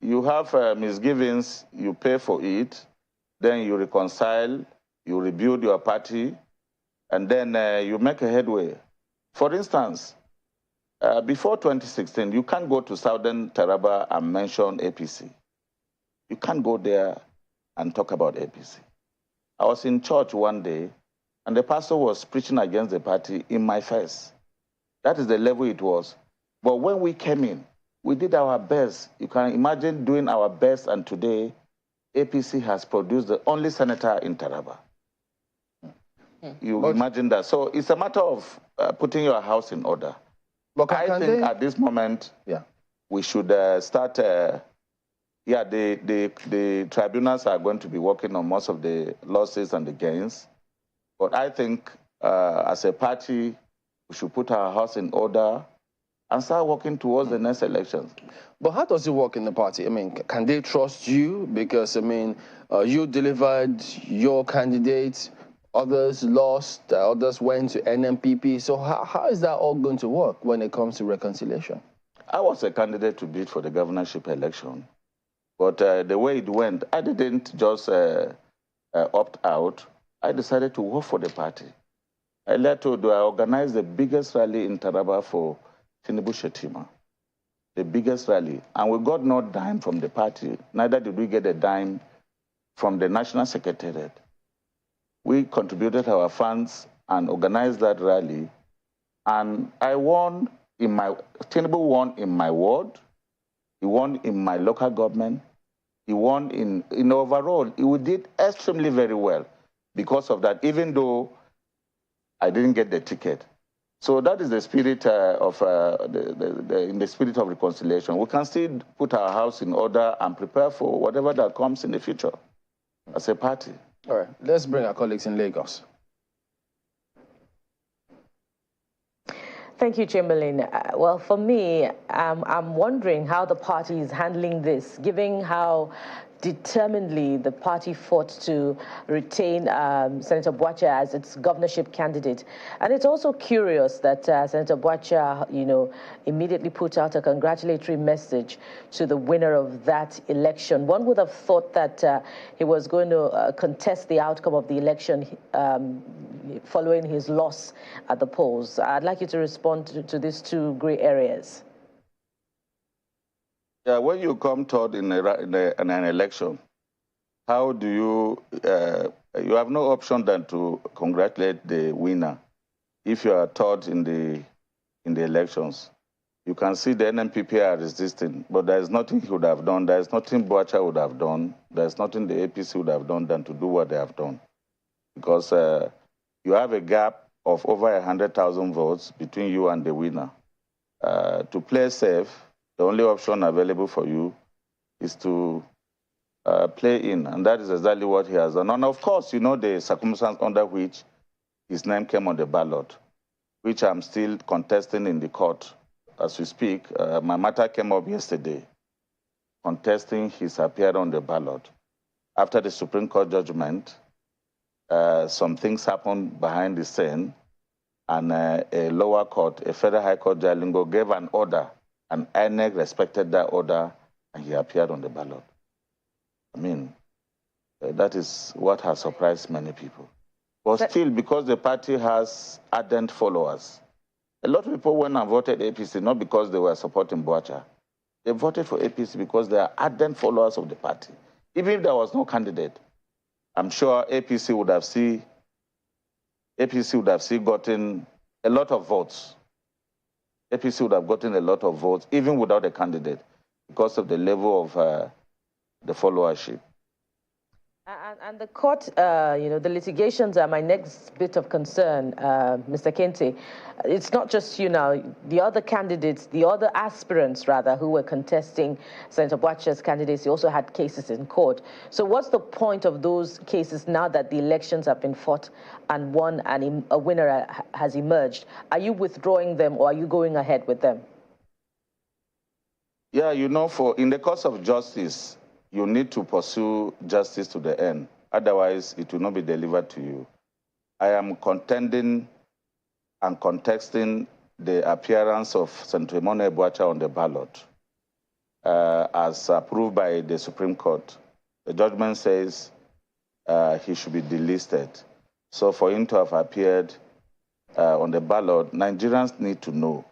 You have misgivings, you pay for it, then you reconcile, you rebuild your party, and then you make a headway. For instance, before 2016, you can't go to Southern Taraba and mention APC. You can't go there and talk about APC. I was in church one day, and the pastor was preaching against the party in my face. That is the level it was. But when we came in, we did our best. You can imagine doing our best, and today, APC has produced the only senator in Taraba. You imagine that. So it's a matter of putting your house in order. But I think at this moment, we should start Yeah, the tribunals are going to be working on most of the losses and the gains. But I think as a party, we should put our house in order and start working towards the next elections. But how does it work in the party? I mean, can they trust you? Because, I mean, you delivered your candidate, others lost, others went to NMPP. So how is that all going to work when it comes to reconciliation? I was a candidate to bid for the governorship election. But the way it went, I didn't just opt out. I decided to work for the party. I organized the biggest rally in Taraba for Tinubu Shetima, the biggest rally. And we got no dime from the party, neither did we get a dime from the National Secretariat. We contributed our funds and organized that rally. And I won Tinubu won in my ward, he won in my local government, he won in overall. We did extremely very well because of that, even though I didn't get the ticket. So that is the spirit in the spirit of reconciliation. We can still put our house in order and prepare for whatever that comes in the future as a party. All right, let's bring our colleagues in Lagos. Thank you, Chamberlain. Well, for me, I'm wondering how the party is handling this, given how determinedly the party fought to retain Senator Boacha as its governorship candidate. And it's also curious that Senator Boacha, immediately put out a congratulatory message to the winner of that election. One would have thought that he was going to contest the outcome of the election following his loss at the polls. I'd like you to respond to these two gray areas. Yeah, when you come third in an election, how do you have no option than to congratulate the winner if you are third in the elections. You can see the NMPP are resisting, but there is nothing he would have done. There is nothing Boacha would have done. There is nothing the APC would have done than to do what they have done. Because you have a gap of over 100,000 votes between you and the winner. To play safe, the only option available for you is to play in, and that is exactly what he has done. And of course, the circumstance under which his name came on the ballot, which I'm still contesting in the court as we speak. My matter came up yesterday, contesting his appearance on the ballot. After the Supreme Court judgment, some things happened behind the scene, and a lower court, a federal high court, Jalingo, gave an order, and INEC respected that order, and he appeared on the ballot. I mean, that is what has surprised many people. But still, because the party has ardent followers, a lot of people went and voted APC, not because they were supporting Boacha. They voted for APC because they are ardent followers of the party. Even if there was no candidate, I'm sure APC would have gotten a lot of votes. APC would have gotten a lot of votes, even without a candidate, because of the level of the followership. And the court, the litigations are my next bit of concern, Mr. Kente. It's not just you now. The other candidates, the other aspirants, rather, who were contesting Senator Boacha's candidacy also had cases in court. So what's the point of those cases now that the elections have been fought and won and a winner has emerged? Are you withdrawing them or are you going ahead with them? Yeah, in the course of justice, you need to pursue justice to the end. Otherwise, it will not be delivered to you. I am contending and contesting the appearance of Senator Emmanuel Boacha on the ballot as approved by the Supreme Court. The judgment says he should be delisted. So for him to have appeared on the ballot, Nigerians need to know.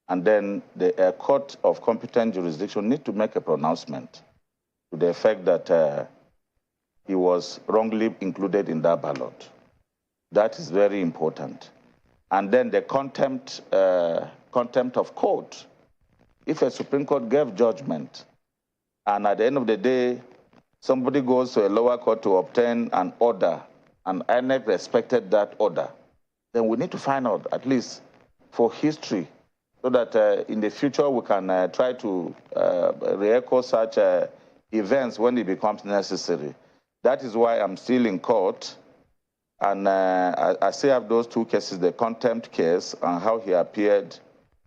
And then the court of competent jurisdiction need to make a pronouncement to the effect that he was wrongly included in that ballot. That is very important. And then the contempt of court. If a Supreme Court gave judgment, and at the end of the day, somebody goes to a lower court to obtain an order, and INEC respected that order, then we need to find out, at least for history, so that in the future we can try to re-echo such events when it becomes necessary. That is why I'm still in court, and I still have those two cases, the contempt case and how he appeared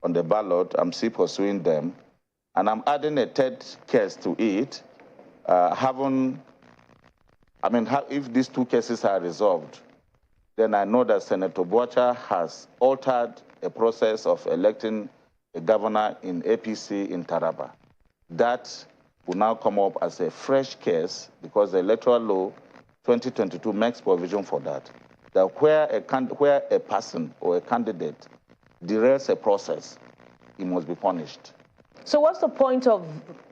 on the ballot. I'm still pursuing them. And I'm adding a third case to it. If these two cases are resolved, then I know that Senator Boacha has altered a process of electing a governor in APC in Taraba. That will now come up as a fresh case because the Electoral Law 2022 makes provision for that. That where a person or a candidate derails a process, he must be punished. So what's the point of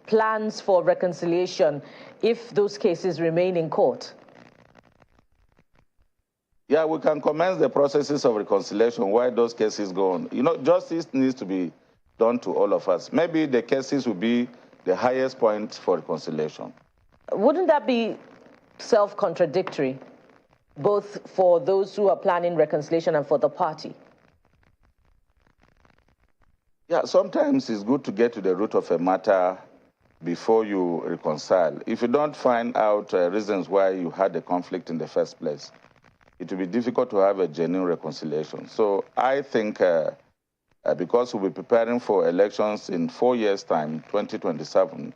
plans for reconciliation if those cases remain in court? Yeah, we can commence the processes of reconciliation while those cases go on. You know, justice needs to be done to all of us. Maybe the cases will be the highest point for reconciliation. Wouldn't that be self-contradictory, both for those who are planning reconciliation and for the party? Yeah, sometimes it's good to get to the root of a matter before you reconcile. If you don't find out reasons why you had the conflict in the first place, it will be difficult to have a genuine reconciliation. So I think because we'll be preparing for elections in 4 years' time, 2027,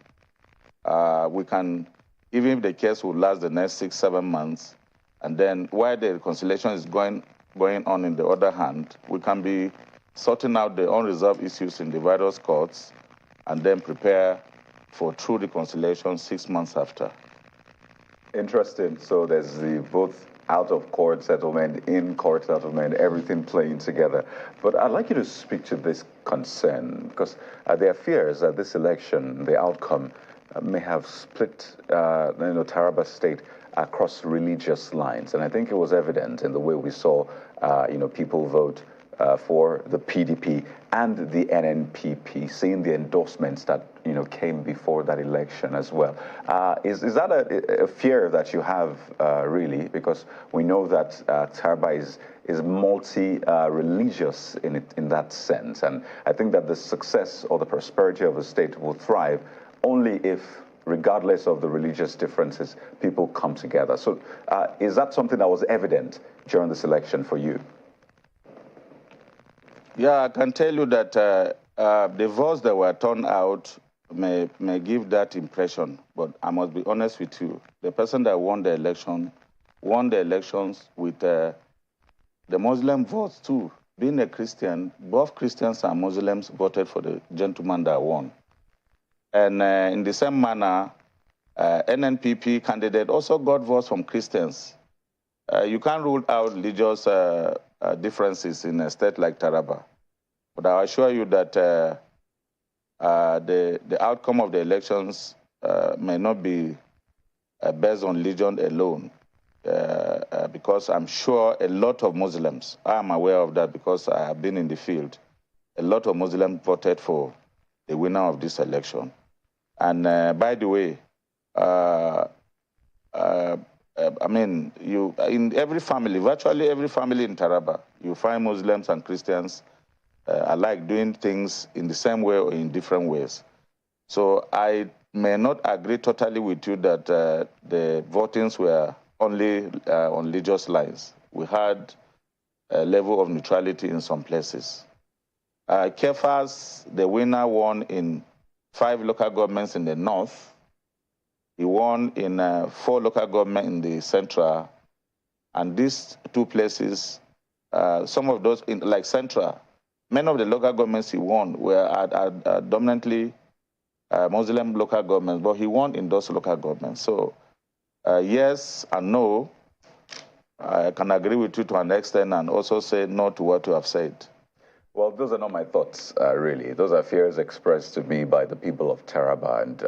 we can, even if the case will last the next 6-7 months, and then while the reconciliation is going on in the other hand, we can be sorting out the unresolved issues in the various courts and then prepare for true reconciliation 6 months after. Interesting. So there's the both out-of-court settlement, in-court settlement, everything playing together. But I'd like you to speak to this concern, because there are fears that this election, the outcome, may have split Taraba State across religious lines. And I think it was evident in the way we saw people vote for the PDP and the NNPP, seeing the endorsements that came before that election as well. Is that a fear that you have really? Because we know that Taraba is multi-religious in that sense, and I think that the success or the prosperity of the state will thrive only if, regardless of the religious differences, people come together. So is that something that was evident during this election for you? Yeah, I can tell you that the votes that were turned out may give that impression, but I must be honest with you. The person that won the elections with the Muslim votes too. Being a Christian, both Christians and Muslims voted for the gentleman that won. And in the same manner, NNPP candidate also got votes from Christians. You can't rule out religious differences in a state like Taraba. But I assure you that the outcome of the elections may not be based on religion alone, because I'm sure a lot of Muslims, I am aware of that because I have been in the field, a lot of Muslims voted for the winner of this election. And by the way, in every family, virtually every family in Taraba, you find Muslims and Christians alike doing things in the same way or in different ways. So I may not agree totally with you that the votings were only on religious lines. We had a level of neutrality in some places. Kefas, the winner, won in 5 local governments in the north. He won in 4 local governments in the central. And these 2 places, some of those, like central, many of the local governments he won were dominantly Muslim local governments, but he won in those local governments. So yes and no, I can agree with you to an extent and also say no to what you have said. Well, those are not my thoughts, really. Those are fears expressed to me by the people of Taraba. And,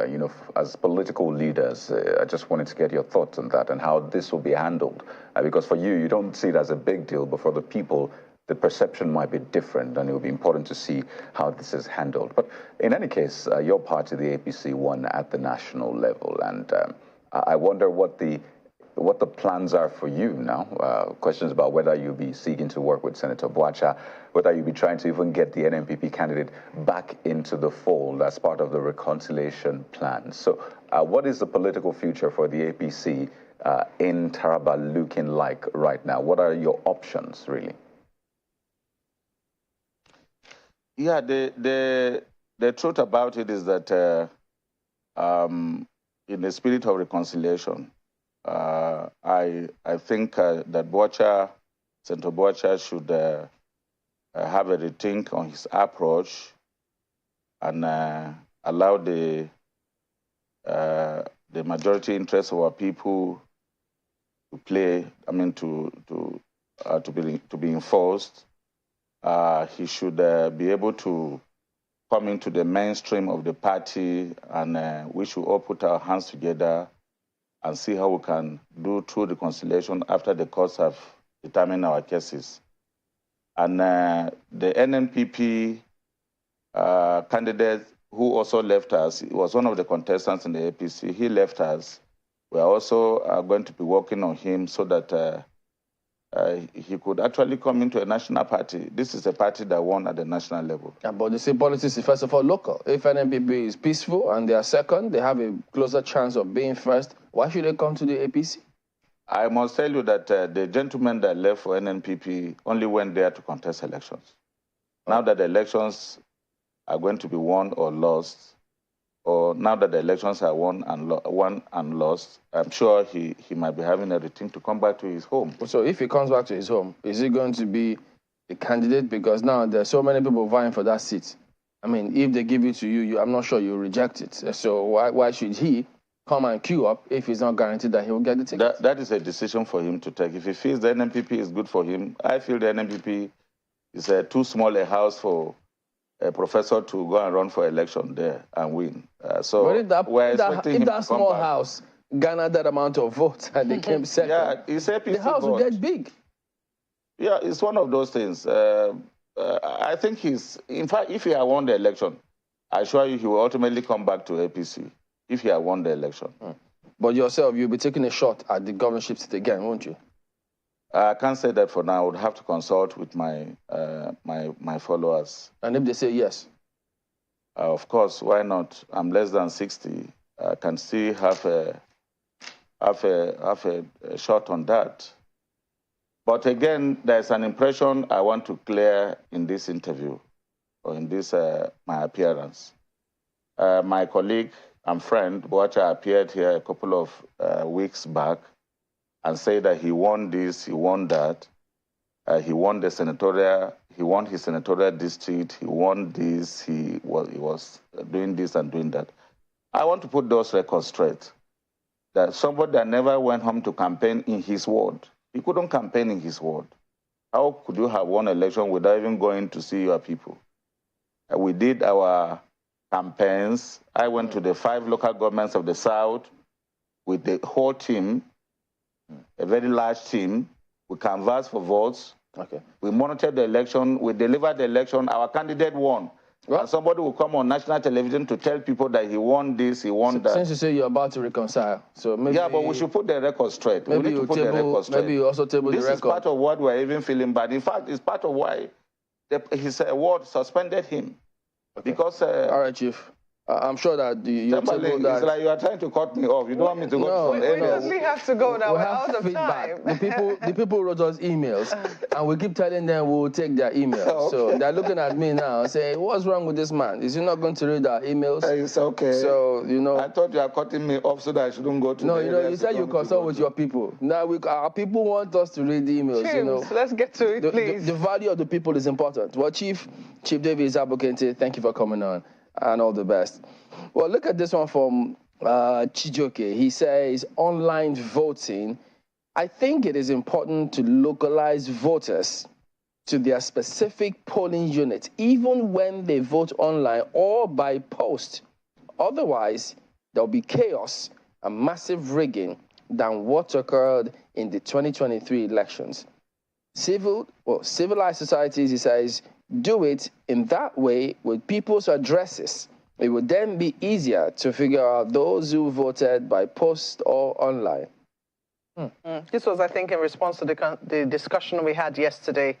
as political leaders, I just wanted to get your thoughts on that and how this will be handled. Because for you don't see it as a big deal, but for the people, the perception might be different, and it will be important to see how this is handled. But in any case, your party, the APC, won at the national level. And I wonder what what the plans are for you now. Questions about whether you'll be seeking to work with Senator Boacha, whether you'll be trying to even get the NNPP candidate back into the fold as part of the reconciliation plan. So what is the political future for the APC in Taraba looking like right now? What are your options, really? Yeah, the truth about it is that in the spirit of reconciliation, I think that Senator Boacha should have a rethink on his approach and allow the majority interest of our people to play. I mean, to be enforced. He should be able to come into the mainstream of the party, and we should all put our hands together and see how we can do true reconciliation after the courts have determined our cases. And the NNPP candidate who also left us, he was one of the contestants in the APC, he left us. We are also going to be working on him so that he could actually come into a national party. This is a party that won at the national level. Yeah, but the same politics is first of all local. If NNPP is peaceful and they are second, they have a closer chance of being first. Why should they come to the APC? I must tell you that the gentleman that left for NNPP only went there to contest elections. Now that the elections are going to be won or lost, or now that the elections are won and lost, I'm sure he might be having everything to come back to his home. So if he comes back to his home, is he going to be a candidate? Because now there's so many people vying for that seat. I mean, if they give it to you, I'm not sure you reject it. So why should he come and queue up if he's not guaranteed that he will get the ticket? That is a decision for him to take. If he feels the NNPP is good for him, I feel the NNPP is too small a house for a professor to go and run for election there and win. So if that small house garnered that amount of votes and they came second, yeah, it's APC the house will get big. Yeah, it's one of those things. I think in fact, if he had won the election, I assure you he will ultimately come back to APC if he had won the election. But yourself, you'll be taking a shot at the governorship seat again, won't you? I can't say that for now. I would have to consult with my followers. And if they say yes? Of course, why not? I'm less than 60. I can still have a shot on that. But again, there's an impression I want to clear in this interview, or in this my appearance. My colleague and friend, Boacha, appeared here a couple of weeks back and said that he won this, he won that, he won the senatorial, he won his senatorial district, he won this, he was doing this and doing that. I want to put those records straight. That somebody that never went home to campaign in his ward, he couldn't campaign in his ward. How could you have won an election without even going to see your people? We did our campaigns. I went to the 5 local governments of the South with the whole team, a very large team. We canvassed for votes. Okay. We monitored the election. We delivered the election. Our candidate won. Well, and somebody will come on national television to tell people that he won this, he won that. Since you say you're about to reconcile, so maybe... Yeah, but we should put the record straight. Maybe you also table the record. This is part of what we're even feeling bad. In fact, it's part of why his award suspended him. Okay. Because... all right, Chief. I'm sure that you're table that... It's like you are trying to cut me off. You don't want me to go to some area. We have to go now. We're out of time. The people wrote us emails, and we keep telling them we'll take their emails. Okay. So they're looking at me now saying, what's wrong with this man? Is he not going to read our emails? It's okay. So, I thought you are cutting me off so that I shouldn't go to No, you said you consult with your people. Now, our people want us to read the emails, James, let's get to it, please. The value of the people is important. Well, Chief David Zabokente, thank you for coming on. And all the best. Well, look at this one from Chijoke. He says, online voting, I think it is important to localize voters to their specific polling unit, even when they vote online or by post. Otherwise, there'll be chaos and massive rigging than what occurred in the 2023 elections. Civilized societies, he says, do it in that way with people's addresses. It would then be easier to figure out those who voted by post or online. This was, I think, in response to the discussion we had yesterday.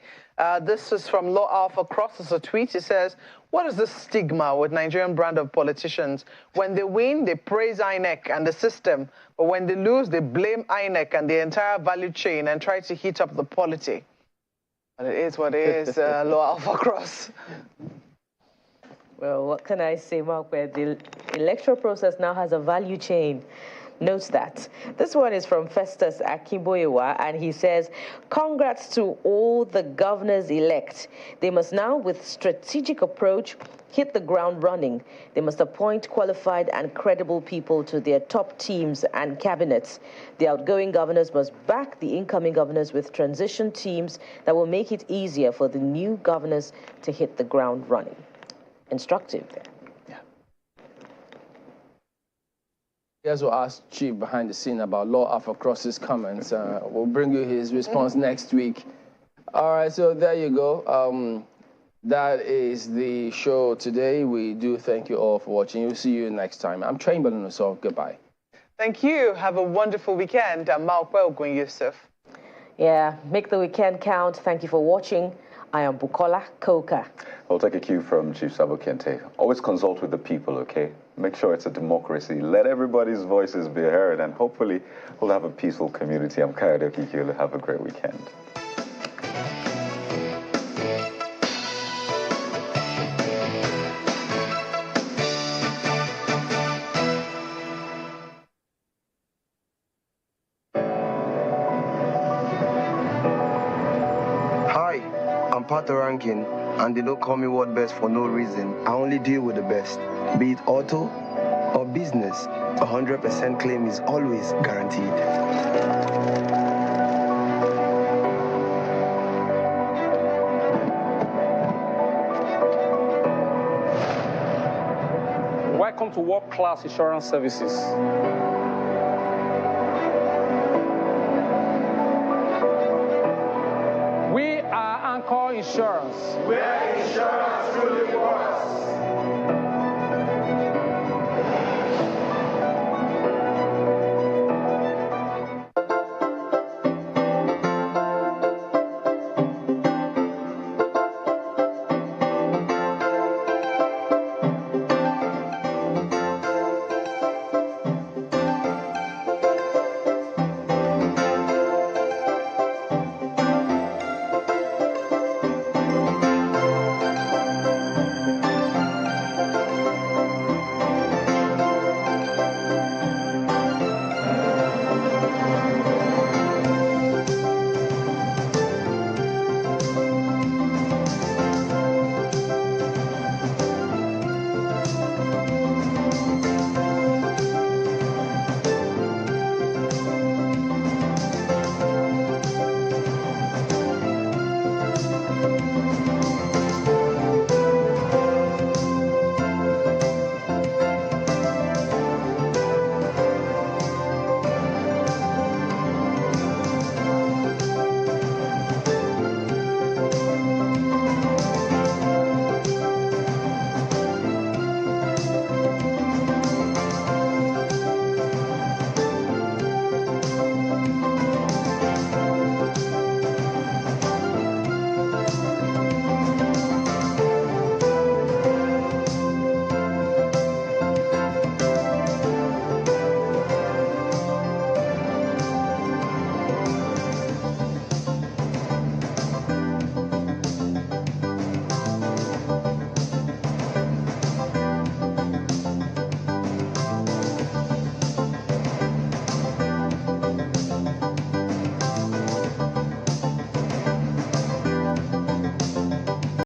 This is from Law Alpha Cross. It's a tweet. It says, what is the stigma with Nigerian brand of politicians? When they win, they praise INEC and the system. But when they lose, they blame INEC and the entire value chain and try to heat up the polity. And it is what it is, Law Alpha Cross. Well, what can I say, Mark, where the electoral process now has a value chain? Note that. This one is from Festus Akimboyewa, and he says, congrats to all the governors-elect. They must now, with strategic approach, hit the ground running. They must appoint qualified and credible people to their top teams and cabinets. The outgoing governors must back the incoming governors with transition teams that will make it easier for the new governors to hit the ground running. Instructive there. You guys will ask Chief behind the scene about Law Alpha Cross's comments. We'll bring you his response next week. All right, so there you go. That is the show today. We do thank you all for watching. We'll see you next time. I'm Train Balanuso. Goodbye. Thank you. Have a wonderful weekend. I'm Malkwe Ogun Yusuf. Yeah, make the weekend count. Thank you for watching. I am Bukola Koka. I'll take a cue from Chief Sabo Kente. Always consult with the people, okay? Make sure it's a democracy. Let everybody's voices be heard, and hopefully we'll have a peaceful community. I'm Kayode Okikule. Have a great weekend. Part the ranking, and they don't call me world best for no reason. I only deal with the best. Be it auto or business, 100% claim is always guaranteed. Welcome to World Class Insurance Services. We are Anchor Insurance. Where insurance truly works.